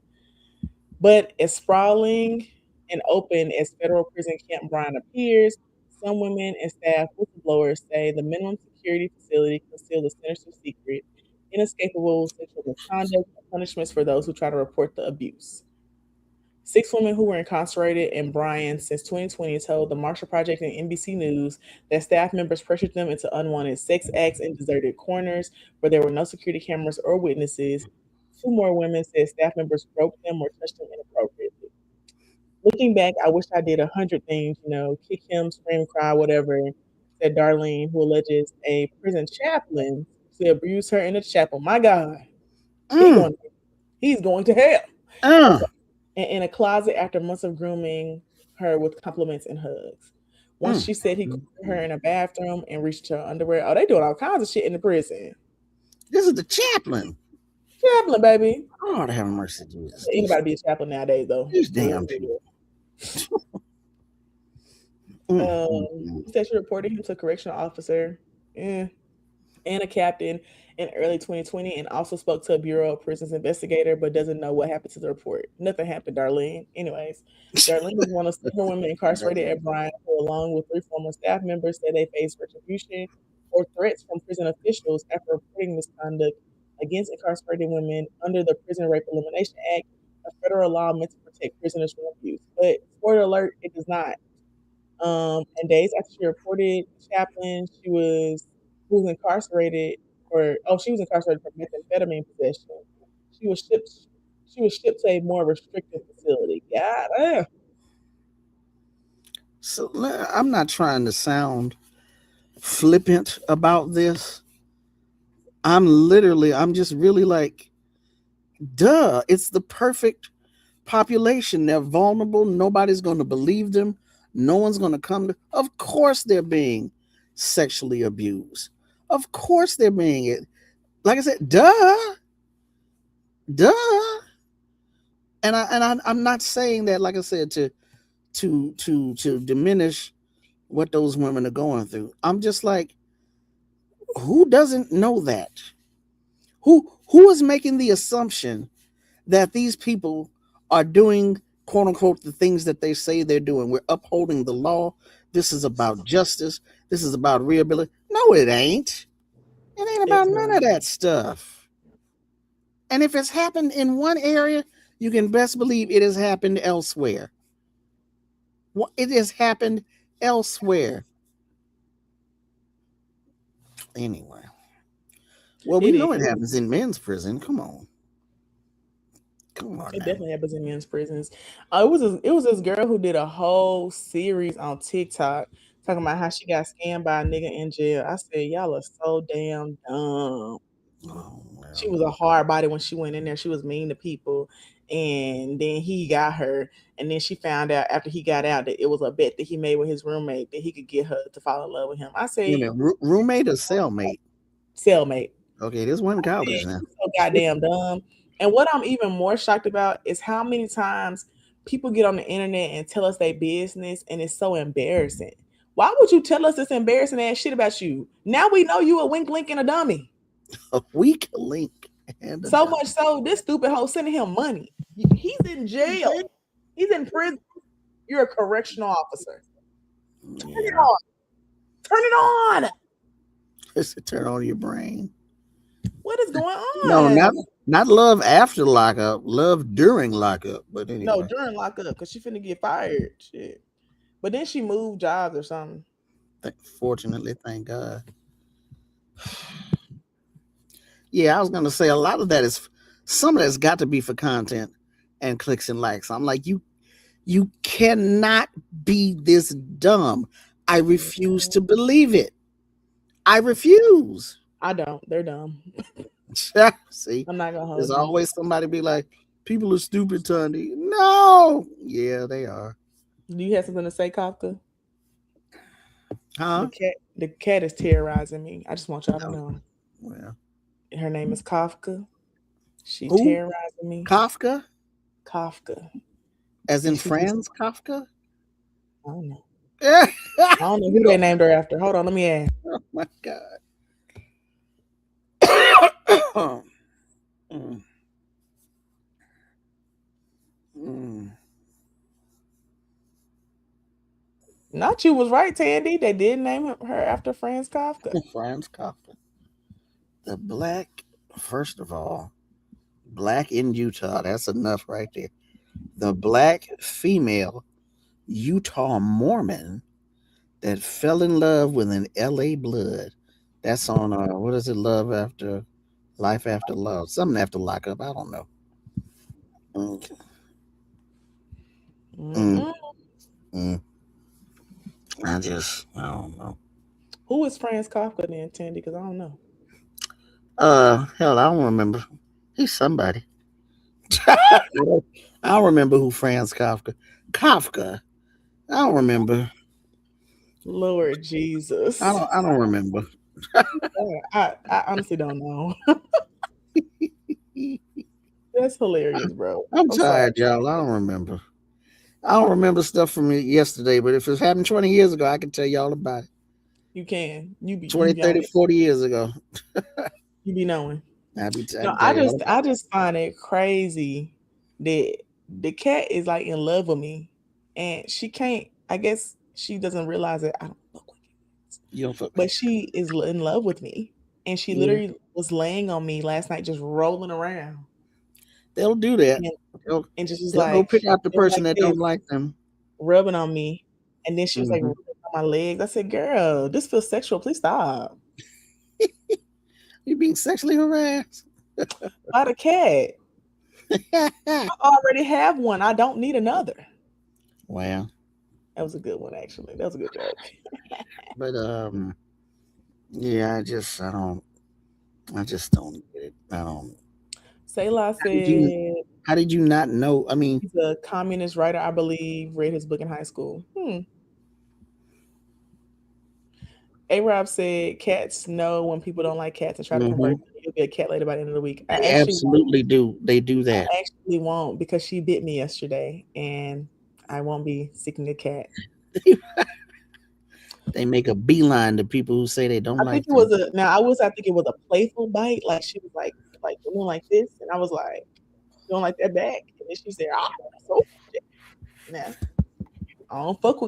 But as sprawling and open as federal prison Camp Bryan appears, some women and staff whistleblowers say the minimum security facility conceals a sinister secret, inescapable sexual misconduct, and punishments for those who try to report the abuse. Six women who were incarcerated in Bryan since 2020 told the Marshall Project and NBC News that staff members pressured them into unwanted sex acts in deserted corners where there were no security cameras or witnesses. Two more women said staff members groped them or touched them inappropriately. Looking back, I wish I did 100 things, kick him, scream, cry, whatever, said Darlene, who alleges a prison chaplain sexually abused her in the chapel. My God, he Mm, going, he's going to hell. uh, Okay. And in a closet after months of grooming her with compliments and hugs. Once mm, she said he mm, cornered her mm. in a bathroom and reached her underwear. Oh, they doing all kinds of shit in the prison. This is the chaplain. Chaplain, baby. Lord have mercy, Jesus. Anybody be a chaplain nowadays, though. These For real, damn for people. real. Mm, mm, mm. He said she reported him to a correctional officer. Eh, and a captain in early 2020 and also spoke to a Bureau of Prisons investigator but doesn't know what happened to the report. Nothing happened, Darlene. Anyways, Darlene is one of several women incarcerated at Bryan who, along with three former staff members, said they face retribution or threats from prison officials after reporting misconduct against incarcerated women under the Prison Rape Elimination Act, a federal law meant to protect prisoners from abuse. But spoiler alert, it does not. And days after she reported Chaplin, she was incarcerated she was incarcerated for methamphetamine possession. She was shipped she was shipped to a more restrictive facility. God damn. So I'm not trying to sound flippant about this. I'm just really like, duh, it's the perfect population. They're vulnerable. Nobody's going to believe them. No one's going to come to. Of course, they're being sexually abused. Of course, they're being it. Like I said, duh, duh. I'm not saying that, like I said, to diminish what those women are going through. I'm just like, who doesn't know that? Who is making the assumption that these people are doing, quote unquote, the things that they say they're doing? We're upholding the law. This is about justice. This is about rehabilitation. No, it ain't. It ain't about It's none of not. that stuff. And if it's happened in one area, you can best believe it has happened elsewhere. It has happened elsewhere. Anyway, well, we It know it is. happens in men's prison. Come on, come on It now. definitely happens in men's prisons. It was this girl who did a whole series on TikTok talking about how she got scammed by a nigga in jail. I said, y'all are so damn dumb. Oh She well, was a hard body when she went in there. She was mean to people, and then he got her. And then she found out after he got out that it was a bet that he made with his roommate that he could get her to fall in love with him. I wait a said, minute, roommate or cellmate? cellmate. Okay, this one Yeah, college now. she's so goddamn dumb. And what I'm even more shocked about is how many times people get on the internet and tell us their business, and it's so embarrassing. Why would you tell us this embarrassing ass shit about you? Now we know you a wink, link, and a dummy. A weak link and a So much dummy. so, this stupid hoe sending him money. He's in jail. He's in prison. You're a correctional officer. Turn it Yeah, on. Turn it on. it's to turn on your brain. What is going No, on? not love after lockup, love during lockup. But No, anyway, during lockup, because she finna get fired. Shit. But then she moved jobs or something. fortunately, thank God. Yeah, I was gonna say a lot of that is some of that's got to be for content and clicks and likes. I'm like, you cannot be this dumb. I refuse to believe it. I refuse. I don't. They're dumb. See, I'm not gonna there's hold you. always somebody be like, people are stupid, Tony. No, yeah, they are. Do you have something to say, Kafka? The Huh? cat the cat is terrorizing me. I just want y'all to No. know. Well, Her name is Kafka. She who? terrorizing me. Kafka, Kafka. as And in she just Franz Kafka. I don't know. I don't know You who they know, named her after. Hold on, let me ask. oh my God. Mm, mm. Not you was right, Tandy. They did name her after Franz Kafka. Franz Kafka. The black, first of all, black in Utah. That's enough right there. The black female Utah Mormon that fell in love with an LA blood. That's on what is it? Love after life after love. Something after lockup. I don't know. Mm, mm, Mm-mm. mm. I don't know. Who is Franz Kafka then, Tandy? Because I don't know. Hell, I don't remember. He's somebody. I don't remember who Franz Kafka. Kafka. I don't remember. Lord Jesus. I don't remember. I honestly don't know. That's hilarious, bro. I'm I'm sorry. tired, y'all. I don't remember. I don't remember stuff from yesterday, but if it happened 20 years ago, I can tell you all about it. You can. 20, You on 30, it. 40 years ago. You be knowing. I No, can tell you all about I just find it crazy that the cat is like in love with me, and she can't. I guess she doesn't realize that I don't look like it, it. You don't fuck. but she is in love with me, and she Yeah. literally was laying on me last night, just rolling around, They'll do that. and, They'll, and just was they'll go pick out the person like that this, don't like them. rubbing on me, and then she was like Hmm. rubbing on my legs. I said, "Girl, this feels sexual. Please stop." You're being sexually harassed. By the cat, I already have one. I don't need another. Well, That was a good one, actually. That was a good joke. but yeah, I just don't get it. I don't. Selah How did you, said how did you not know? I mean, he's a communist writer, I believe. Read his book in high school. A Rob said cats know when people don't like cats and try to convert Hmm. them. You'll be a cat lady by the end of the week. They absolutely do. They do that. I actually won't because she bit me yesterday, and I won't be seeking a cat. They make a beeline to people who say they don't I think like it was them. a now I think it was a playful bite. Like she was like doing like this, and I was like doing like that back, and then she said, "Ah, so nah, I don't fuck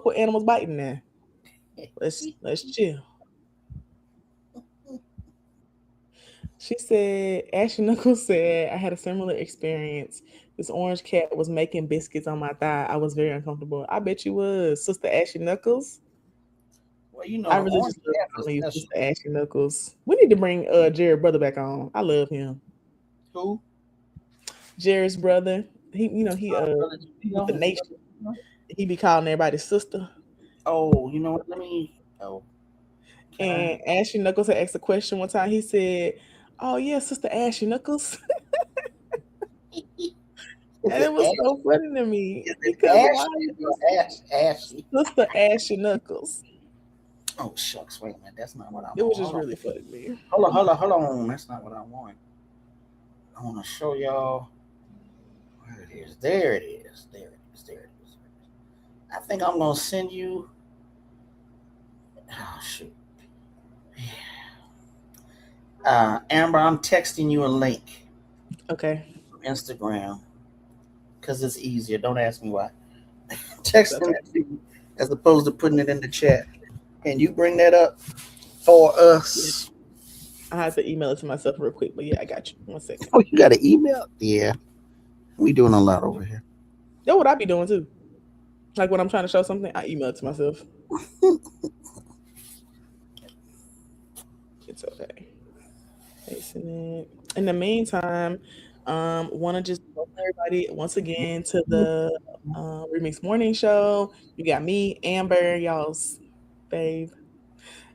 with animals biting now. Let's chill." She said, Ashley Knuckles said, I had a similar experience. This orange cat was making biscuits on my thigh. I was very uncomfortable. I bet you was, Sister Ashley Knuckles. Well, you I know, really orange just love cats are calling you special. Sister Ashley Knuckles. We need to bring Jared brother back on. I love him. Who? Jared's brother. Brother He with the Gino? nation. He be calling everybody sister. Oh, you know what? Let me. Oh, can I? And Ashley Knuckles had asked a question one time. He said, "Oh yeah, Sister Ashley Knuckles." Is And it it was Ash? so funny to me Is it because why Ashley you or Ashley? Sister Ashley Knuckles? Oh shucks, wait a minute. That's not what I It was want. just really funny to me. Hold on. That's not what I want. I want to show y'all where it is. There it is. There it is. There it is. I think I'm gonna send you. Oh shoot. Amber, I'm texting you a link Okay, from Instagram because it's easier. Don't ask me why. Texting okay. it to you as opposed to putting it in the chat. Can you bring that up for Yeah, us? I had to email it to myself real quick, but yeah, I got you. 1 second. Oh, you got an email? Yeah, we doing a lot over here. That's what I be doing too. Like when I'm trying to show something, I email it to myself. It's okay. Facing it. In the meantime, want to just welcome everybody once again to the Remix Morning Show. You got me, Amber, y'all's babe,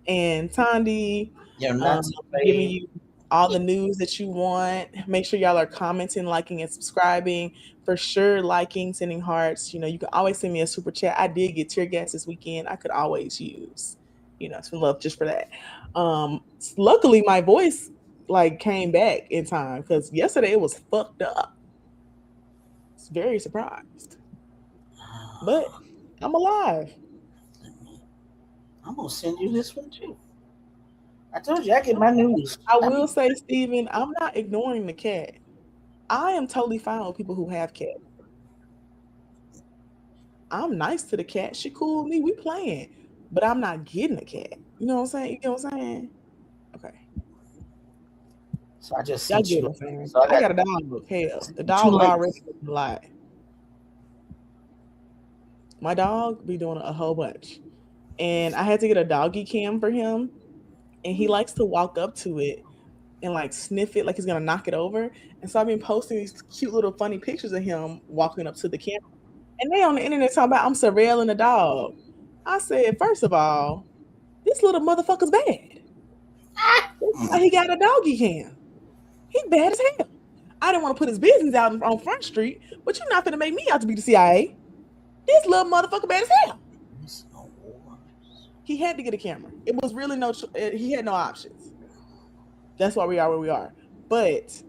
and Tandy, You're um, not so giving bad. you all the news that you want. Make sure y'all are commenting, liking, and subscribing. For sure, liking, sending hearts. You can always send me a super chat. I did get tear gas this weekend. I could always use, some love just for that. Luckily, my voice like came back in time because yesterday it was fucked up. It's very surprised, but I'm alive. I'm gonna send you this one too. I told you I get my news. I I will be say, Steven, I'm not ignoring the cat. I am totally fine with people who have cats. I'm nice to the cat. She cool with me. We playing, but I'm not getting a cat. You know what I'm saying? You know what I'm saying? Okay, so I just y'all sent get you. what I'm saying. So I I got got a dog. Hell, the two dog already links. doing a lot. My dog be doing a whole bunch, and I had to get a doggy cam for him, and he likes to walk up to it and like sniff it like he's gonna knock it over. And so I've been posting these cute little funny pictures of him walking up to the camera. And they on the internet talking about I'm surveilling the dog. I said, first of all, this little motherfucker's bad. That's why he got a doggy cam. He bad as hell. I didn't want to put his business out on Front Street, but you're not gonna make me out to be the CIA. This little motherfucker bad as hell. He had to get a camera. It was really he had no options. That's why we are where we are. But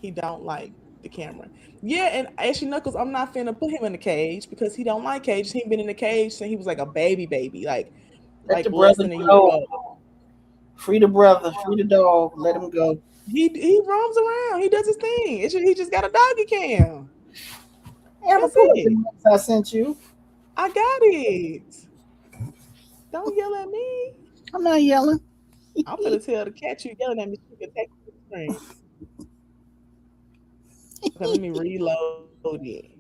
he don't like the camera. Yeah, and Ashley Knuckles, I'm not finna put him in the cage because he don't like cages. He been in the cage since he was like a baby, Let like the less brother than a year go. old. Free the brother. Free the dog. Let him go. He roams around. He does his thing. He just got a doggy cam. Amber, That's pull up the it. links I sent you. I got it. Don't yell at me. I'm not yelling. I'm finna tell the cat you yelling at me. She can take the screen. Okay, let me reload it.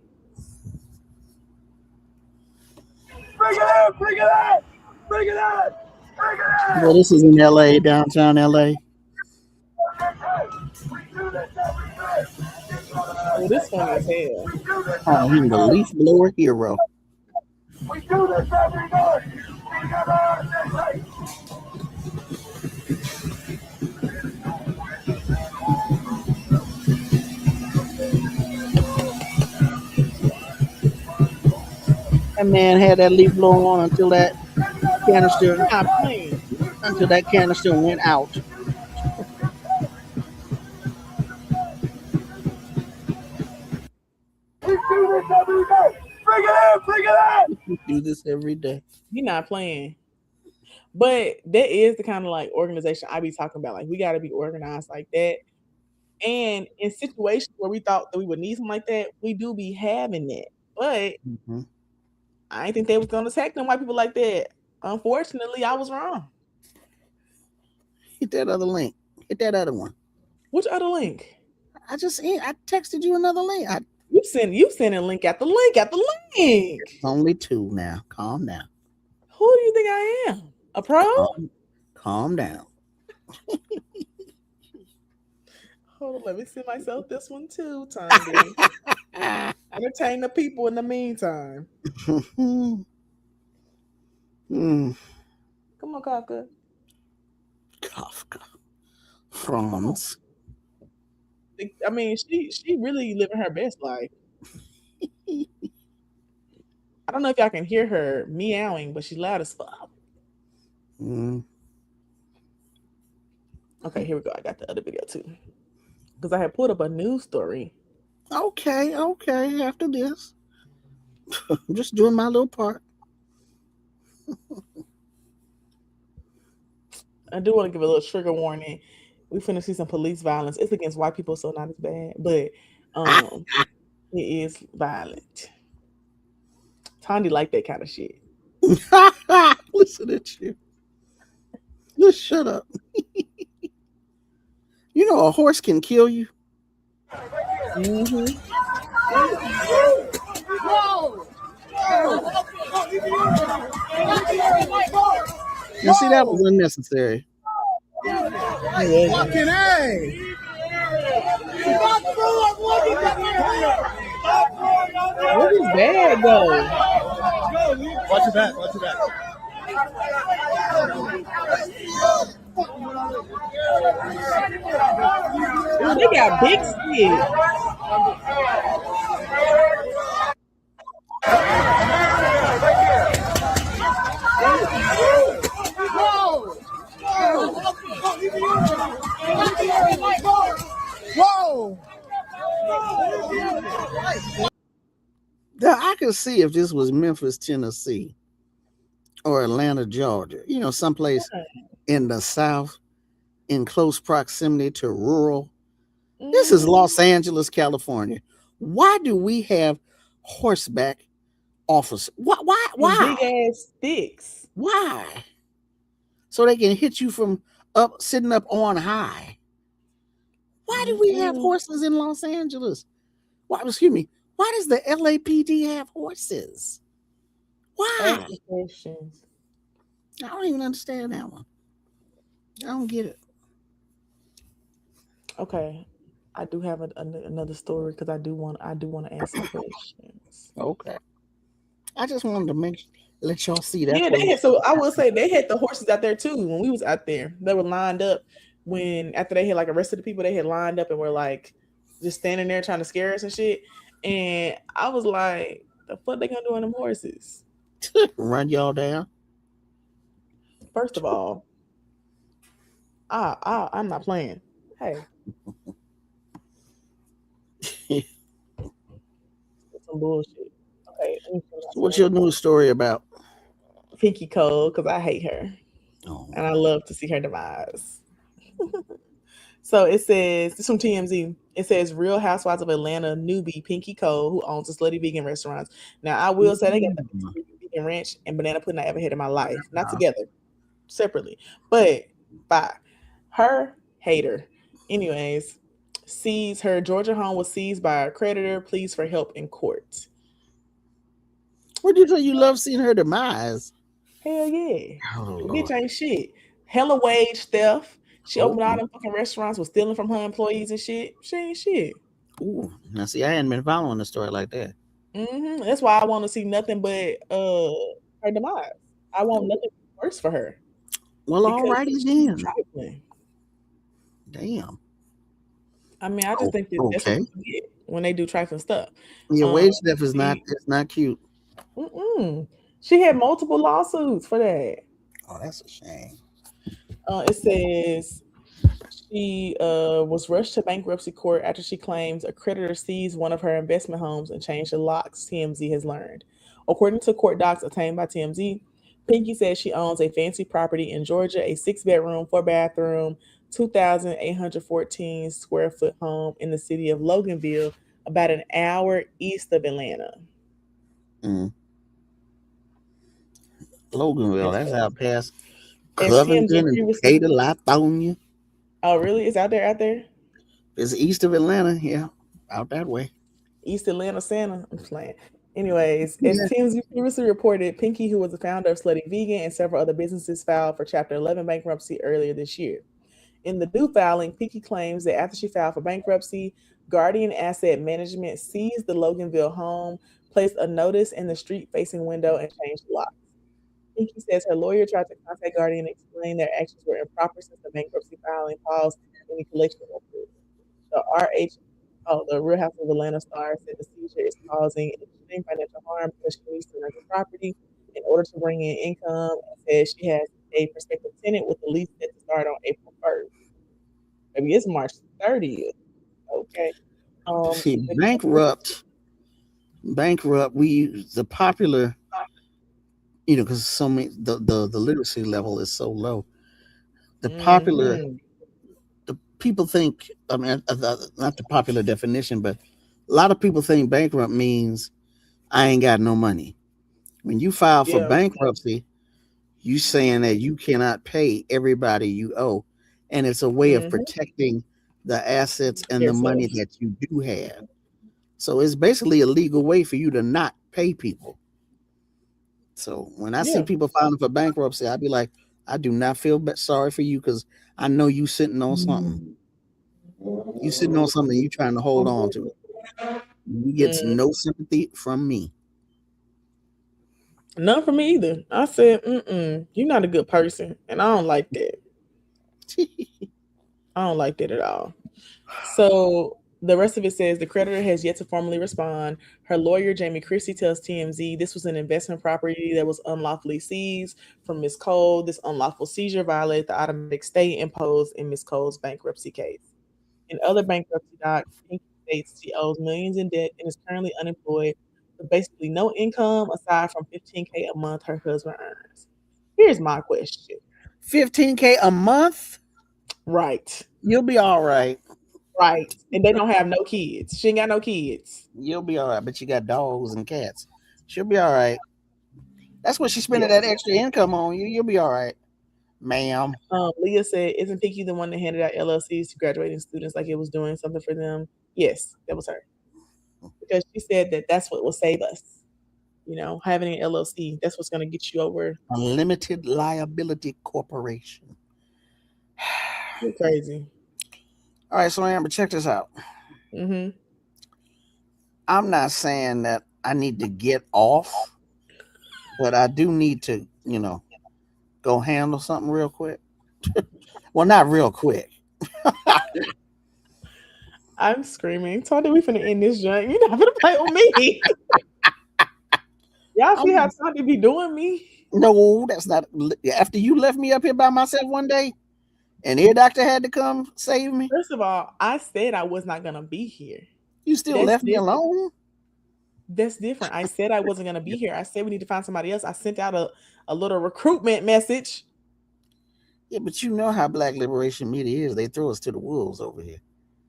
Bring it out! Bring it out! Bring it out! Bring it Well, out! this is in LA, downtown LA. We do this every day! Oh, this funny as hell. We do this Oh, every he's the day! leaf blower hero. We do this every day! We never hesitate! That man had that leaf blower on until that canister You're not playing. until that canister went out. We do this every day. Bring it in, bring it in. We do this every day. You're not playing. But that is the kind of like organization I be talking about. Like we got to be organized like that. And in situations where we thought that we would need something like that, we do be having that. But Mm-hmm. I didn't think they was gonna attack them white people like that. Unfortunately, I was wrong. Hit that other link. Hit that other one. Which other link? I texted you another link. You send a link at the link at the link. It's only 2 now. Calm down. Who do you think I am? A pro? Calm down. Hold on, let me send myself this one too, Tommy. Entertain the people in the meantime. Mm. Come on, Kafka. Kafka. Franz. I mean, she really living her best life. I don't know if y'all can hear her meowing, but she's loud as fuck. Mm. Okay, here we go. I got the other video too. Because I had pulled up a news story. Okay. After this, I'm just doing my little part. I do want to give a little trigger warning. We finna see some police violence. It's against white people, so not as bad, but it is violent. Tondi like that kind of shit. Listen at you. Just shut up. You know a horse can kill you. Mm-hmm. You see, that was unnecessary. Fucking A. What is bad though? Watch your back. Watch your back. Ooh, they got big shit. Whoa! Now, I could see if this was Memphis, Tennessee, or Atlanta, Georgia. You know, someplace in the South, in close proximity to rural. This is Los Angeles, California. Why do we have horseback officers? Why? Big ass sticks. Why? So they can hit you from sitting up on high. Why do we have horses in Los Angeles? Why? Excuse me. Why does the LAPD have horses? Why? Questions. I don't even understand that one. I don't get it. Okay, I do have another story because I do want to ask some questions. Okay. I just wanted to let y'all see that. Yeah, so I will say they had the horses out there too when we was out there. They were lined up after they had like arrested the people, they had lined up and were like just standing there trying to scare us and shit. And I was like, the fuck they gonna do on them horses? Run y'all down? First of all, I'm not playing. Hey. Some bullshit. Okay. What's your news story about? Pinky Cole, because I hate her. Oh. And I love to see her demise. So it says, this is from TMZ. It says Real Housewives of Atlanta newbie Pinky Cole, who owns a slutty vegan restaurants. Now I will say they got the vegan ranch and banana pudding I ever had in my life. Not together, separately. But by her hater. Anyways, sees her Georgia home was seized by a creditor, pleads for help in court. What do you say you love seeing her demise? Hell yeah. Oh, bitch ain't shit. Hella wage theft. She opened all them fucking restaurants, was stealing from her employees and shit. She ain't shit. Ooh, now see, I hadn't been following the story like that. Mm-hmm. That's why I want to see nothing but her demise. I want nothing worse for her. Well, alrighty then. Trifling. Damn. I mean, I just think that that's what you get when they do trifling stuff. Your wage theft is not cute. She had multiple lawsuits for that. Oh, that's a shame. It says she was rushed to bankruptcy court after she claims a creditor seized one of her investment homes and changed the locks, TMZ has learned. According to court docs obtained by TMZ, Pinky says she owns a fancy property in Georgia, a 6 bedroom, 4 bathroom, 2,814 square foot home in the city of Loganville, about an hour east of Atlanta. Mm. Loganville, As, that's out past as TMZ Covington and previously, Decatur, Lithonia. oh really? It's out there, out there? It's east of Atlanta, yeah, out that way. East Atlanta Santa. I'm playing. Anyways, as Yeah. TMZ previously reported, Pinky, who was the founder of Slutty Vegan and several other businesses, filed for Chapter 11 bankruptcy earlier this year. In the new filing, Pinky claims that after she filed for bankruptcy, Guardian Asset Management seized the Loganville home, placed a notice in the street-facing window, and changed the lock. Pinky says her lawyer tried to contact Guardian and explain their actions were improper since the bankruptcy filing paused any collection efforts. The RH, oh, the Real House of Atlanta Star said the seizure is causing extreme financial harm because she needs to rent the property in order to bring in income, and says she has a prospective tenant with the lease set to start on April 1st. Maybe it's March 30th. Okay. See, The bankrupt. We use the popular, because so many the literacy level is so low. The popular, mm-hmm. the people think. I mean, not the popular definition, but a lot of people think bankrupt means I ain't got no money. When you file for Yeah. bankruptcy, you saying that you cannot pay everybody you owe, and it's a way of Mm-hmm. protecting the assets and the money Yourself. that you do have. So it's basically a legal way for you to not pay people. So when I see Yeah. people filing for bankruptcy, I'd be like, I do not feel sorry for you because I know you sitting on something. You sitting on something you trying to hold on to. You get Mm. no sympathy from me. None for me either. I said, you're not a good person. And I don't like that. I don't like that at all. So the rest of it says the creditor has yet to formally respond. Her lawyer, Jamie Christie, tells TMZ this was an investment property that was unlawfully seized from Ms. Cole. This unlawful seizure violated the automatic stay imposed in Ms. Cole's bankruptcy case. In other bankruptcy docs, Pinky states she owes millions in debt and is currently unemployed with basically no income aside from 15K a month her husband earns. Here's my question. 15K a month? Right. You'll be all right. Right. And they don't have no kids. She ain't got no kids. You'll be all right. But you got dogs and cats. She'll be all right. That's what she's Yeah. spending that extra income on. You'll be all right, ma'am. Leah said, isn't Pinky the one that handed out LLCs to graduating students like it was doing something for them? Yes, that was her. Because she said that that's what will save us. Having an LLC, that's what's going to get you over. A limited liability corporation. You're crazy. All right, so Amber, check this out. Mm-hmm. I'm not saying that I need to get off, but I do need to, go handle something real quick. Well, not real quick. I'm screaming. Tony, we finna end this joint. You're not gonna play with me. Y'all see how Tony be doing me? No, that's not. After you left me up here by myself one day, and ear doctor had to come save me. First of all, I said I was not gonna be here. You still That's left me different. alone. That's different. I said I wasn't gonna be here. I said we need to find somebody else. I sent out a little recruitment message. Yeah, but you know how Black Liberation Media is. They throw us to the wolves over here.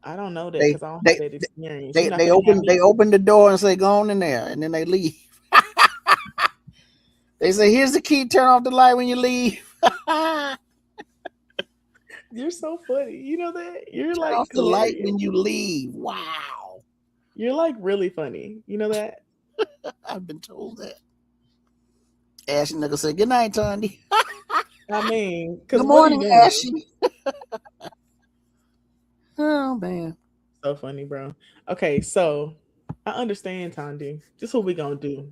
I don't know that They because I don't they have that experience. they, You're not they gonna have open me. they open the door and say go on in there, and then they leave. They say here's the key. Turn off the light when you leave. You're so funny. You know that? You're Turn like off the light hilarious. when you leave. Wow, You're like really funny. You know that? I've been told that. Ashley nigga said good night, Tony. I mean, because Good what are you morning, doing? Ashley. Oh man. So funny, bro. Okay, so I understand, Tandy. This is what we're gonna do.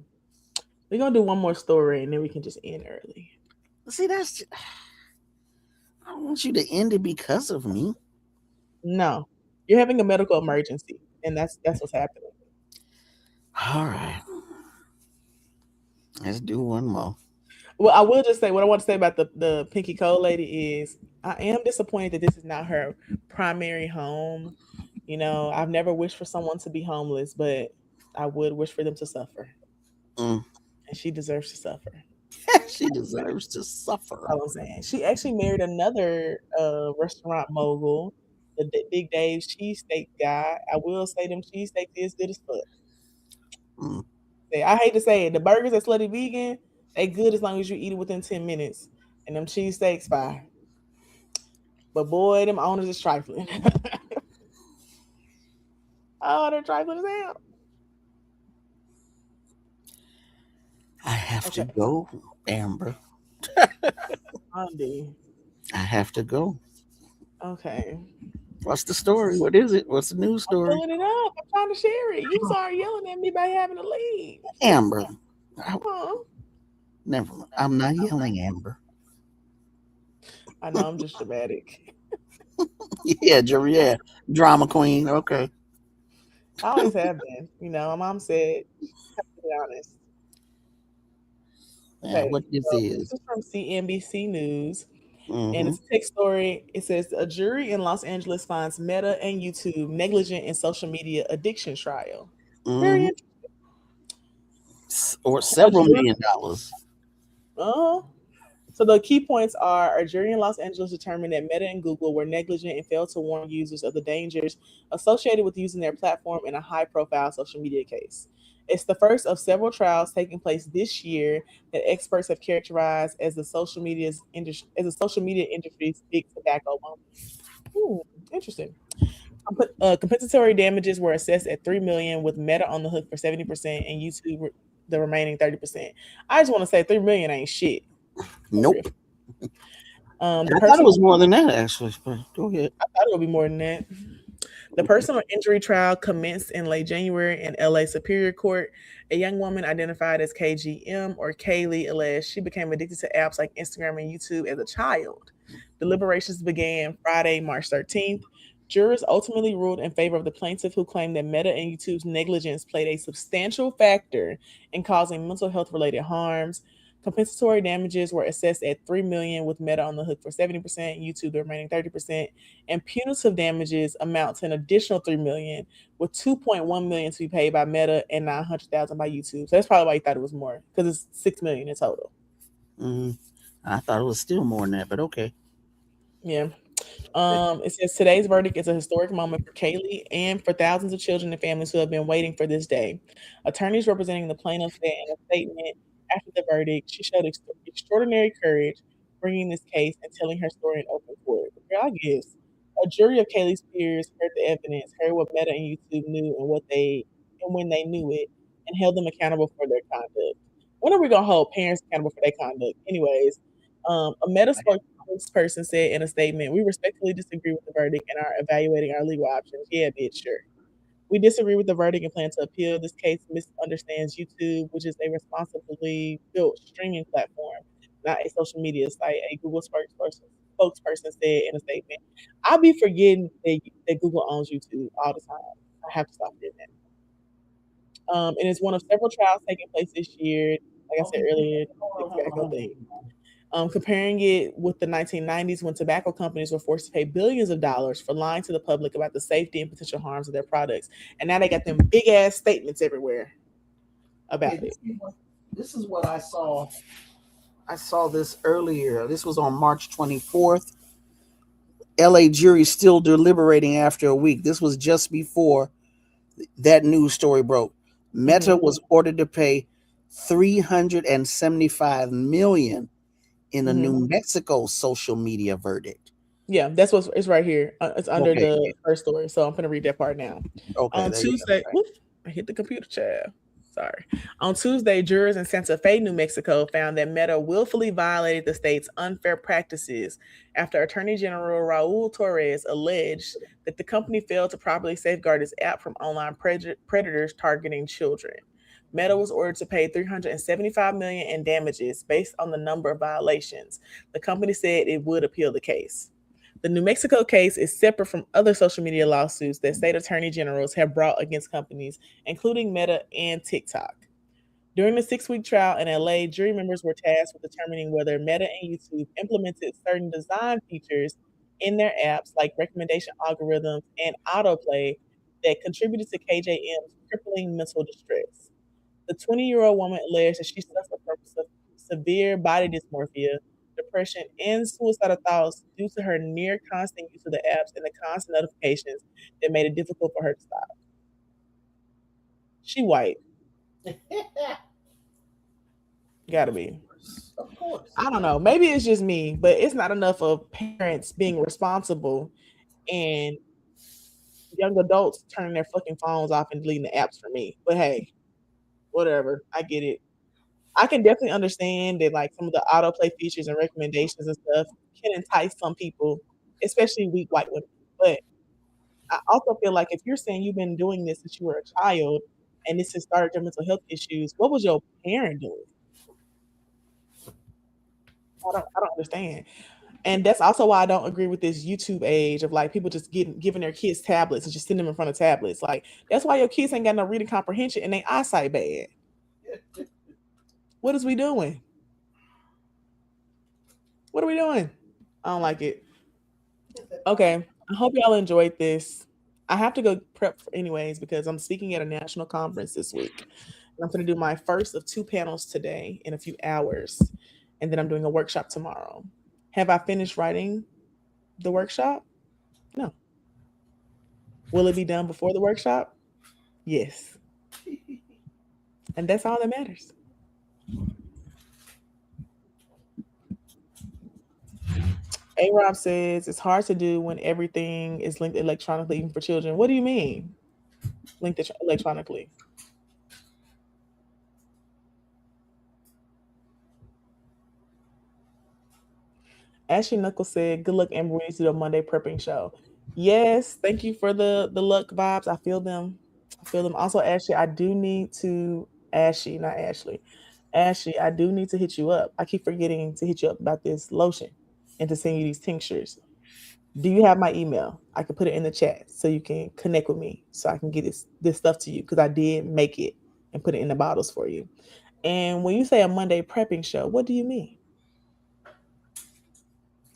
We're gonna do one more story and then we can just end early. See, I don't want you to end it because of me. No, you're having a medical emergency, and that's what's happening. All right. Let's do one more. Well, I will just say what I want to say about the Pinky Code lady is I am disappointed that this is not her primary home. You know, I've never wished for someone to be homeless, but I would wish for them to suffer, Mm. and she deserves to suffer. She deserves to suffer. All I'm saying. She actually married another restaurant mogul, the Big Dave cheesesteak guy. I will say them cheesesteaks is good as fuck. Mm. I hate to say it, the burgers at Slutty Vegan, they good as long as you eat it within 10 minutes, and them cheesesteaks fire. But boy, them owners is trifling. Oh, they're trifling as hell. I have to Okay, go, Amber. Andy. I have to go. Okay, What's the story? What is it? What's the news I'm story? pulling it up. I'm trying to share it. You started yelling at me by having to leave. Amber. I, Huh? never mind. I'm not yelling, Amber. I know I'm just dramatic. Yeah, yeah. Drama queen. Okay. I always have been. You know, my mom said, to be honest. Yeah, Okay, what this so is. this is from CNBC News, and Mm-hmm. it's a text story. It says a jury in Los Angeles finds Meta and YouTube negligent in social media addiction trial. Very Mm-hmm. interesting. Or A several jury, $1 million. uh, so the key points are a jury in Los Angeles determined that Meta and Google were negligent and failed to warn users of the dangers associated with using their platform in a high-profile social media case. It's the first of several trials taking place this year that experts have characterized as the social media industry's big tobacco moment. Ooh, interesting. Compensatory damages were assessed at 3 million, with Meta on the hook for 70% and YouTube the remaining 30%. I just want to say 3 million ain't shit for real. Nope. The I thought it personal was more than that, actually. But go ahead. I thought it would be more than that. The personal injury trial commenced in late January in LA Superior Court. A young woman identified as KGM or Kaylee alleged she became addicted to apps like Instagram and YouTube as a child. Deliberations began Friday, March 13th. Jurors ultimately ruled in favor of the plaintiff, who claimed that Meta and YouTube's negligence played a substantial factor in causing mental health related harms. Compensatory damages were assessed at 3 million, with Meta on the hook for 70%, YouTube the remaining 30%, and punitive damages amount to an additional 3 million, with 2.1 million to be paid by Meta and 900,000 by YouTube. So that's probably why you thought it was more, because it's 6 million in total. Mm, I thought it was still more than that, but okay. Yeah. It says today's verdict is a historic moment for Kaylee and for thousands of children and families who have been waiting for this day. Attorneys representing the plaintiff said in a statement after the verdict, she showed extraordinary courage bringing this case and telling her story in open court. Girl, I guess a jury of Kaylee's peers heard the evidence, heard what Meta and YouTube knew and when they knew it, and held them accountable for their conduct. When are we gonna hold parents accountable for their conduct? Anyways, a Meta spokesperson said in a statement, "We respectfully disagree with the verdict and are evaluating our legal options." Yeah, bitch, sure. We disagree with the verdict and plan to appeal. This case misunderstands YouTube, which is a responsibly built streaming platform, not a social media site, a Google spokesperson said in a statement. I'll be forgetting that Google owns YouTube all the time. I have to stop doing that. And it's one of several trials taking place this year. Like I said earlier, the tobacco thing. Comparing it with the 1990s, when tobacco companies were forced to pay billions of dollars for lying to the public about the safety and potential harms of their products. And now they got them big ass statements everywhere Okay, about it. this is what I saw. I saw this earlier. This was on March 24th. LA jury still deliberating after a week. This was just before that news story broke. Meta Hmm. was ordered to pay 375 million in a Hmm. New Mexico social media verdict. Yeah, that's what's it's right here. It's under Okay, the first story. So I'm going to read that part now. okay, On there you Tuesday, go. whoop, I hit the computer chair. Sorry. On Tuesday, jurors in Santa Fe, New Mexico found that Meta willfully violated the state's unfair practices after Attorney General Raul Torres alleged that the company failed to properly safeguard its app from online predators targeting children. Meta was ordered to pay 375 million in damages based on the number of violations. The company said it would appeal the case. The New Mexico case is separate from other social media lawsuits that state attorney generals have brought against companies, including Meta and TikTok. During the 6-week trial in LA, jury members were tasked with determining whether Meta and YouTube implemented certain design features in their apps, like recommendation algorithms and autoplay, that contributed to KJM's crippling mental distress. The 20-year-old woman alleged that she suffered from severe body dysmorphia, depression, and suicidal thoughts due to her near constant use of the apps and the constant notifications that made it difficult for her to stop. She white. Gotta be. Of course. I don't know. Maybe it's just me, but it's not enough of parents being responsible and young adults turning their fucking phones off and deleting the apps for me. But hey, whatever. I get it. I can definitely understand that like some of the autoplay features and recommendations and stuff can entice some people, especially weak white women. But I also feel like if you're saying you've been doing this since you were a child and this has started your mental health issues, what was your parent doing? I don't understand. And that's also why I don't agree with this YouTube age of like people just giving their kids tablets and just sitting them in front of tablets. Like that's why your kids ain't got no reading comprehension and they eyesight bad. What is we doing? What are we doing? I don't like it. Okay. I hope y'all enjoyed this. I have to go prep anyways because I'm speaking at a national conference this week. And I'm going to do my first of 2 panels today in a few hours. And then I'm doing a workshop tomorrow. Have I finished writing the workshop? No. Will it be done before the workshop? Yes. And that's all that matters. A-Rob says it's hard to do when everything is linked electronically, even for children. What do you mean? Linked electronically? Ashley Knuckles said, "Good luck, Amber. We need to do a Monday prepping show." Yes, thank you for the luck vibes. I feel them. Also, Ashley, I do need to Ashley, not Ashley. Ashley, I do need to hit you up. I keep forgetting to hit you up about this lotion and to send you these tinctures. Do you have my email? I can put it in the chat so you can connect with me so I can get this stuff to you because I did make it and put it in the bottles for you. And when you say a Monday prepping show, what do you mean?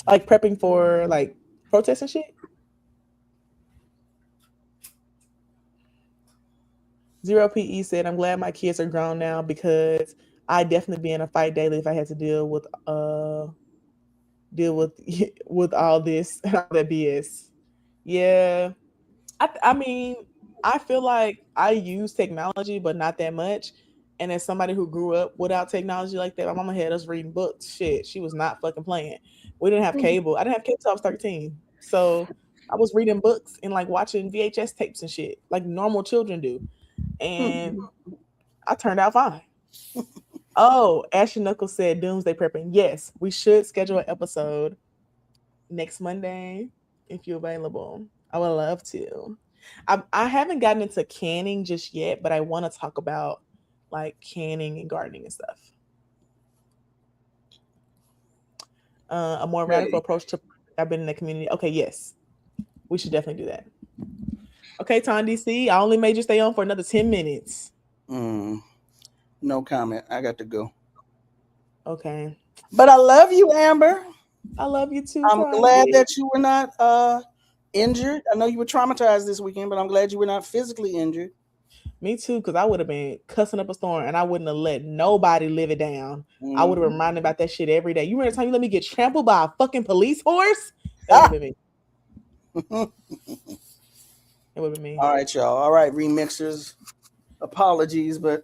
Like prepping for like protests and shit? Zero PE said, "I'm glad my kids are grown now because I'd definitely be in a fight daily if I had to deal with with all this and all that BS." Yeah. I mean, I feel like I use technology, but not that much. And as somebody who grew up without technology like that, my mama had us reading books. Shit, she was not fucking playing. We didn't have cable. I didn't have cable till I was 13. So I was reading books and like watching VHS tapes and shit, like normal children do. And I turned out fine. Oh, Ashley Knuckles said doomsday prepping. Yes, we should schedule an episode next Monday if you're available. I would love to. I haven't gotten into canning just yet, but I want to talk about like canning and gardening and stuff. A more radical approach to I've been in the community. Okay, yes. We should definitely do that. Okay, Ton DC, I only made you stay on for another 10 minutes. No comment. I got to go. Okay. But I love you, Amber. I love you too. I'm glad that you were not injured. I know you were traumatized this weekend, but I'm glad you were not physically injured. Me too, because I would have been cussing up a storm and I wouldn't have let nobody live it down. I would have reminded about that shit every day. You remember the time you let me get trampled by a fucking police horse? That would have been me. It would have been me. All right, y'all. All right, remixers. Apologies, but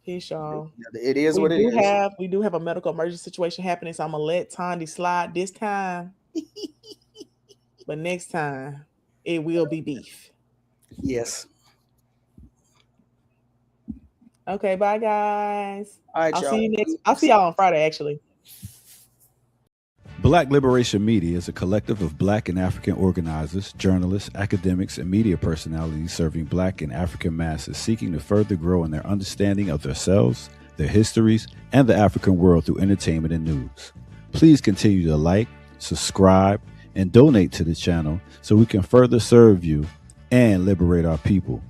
peace, y'all. It is what it is. We do have a medical emergency situation happening, so I'm gonna let Tondi slide this time. But next time, it will be beef. Yes. Okay, bye guys. All right, I'll see y'all on Friday, actually. Black Liberation Media is a collective of Black and African organizers, journalists, academics, and media personalities serving Black and African masses seeking to further grow in their understanding of themselves, their histories, and the African world through entertainment and news. Please continue to like, subscribe, and donate to the channel so we can further serve you and liberate our people.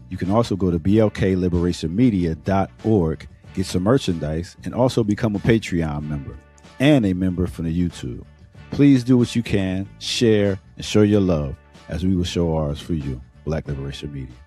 You can also go to blkliberationmedia.org, get some merchandise, and also become a Patreon member and a member from the YouTube. Please do what you can, share, and show your love as we will show ours for you. Black Liberation Media.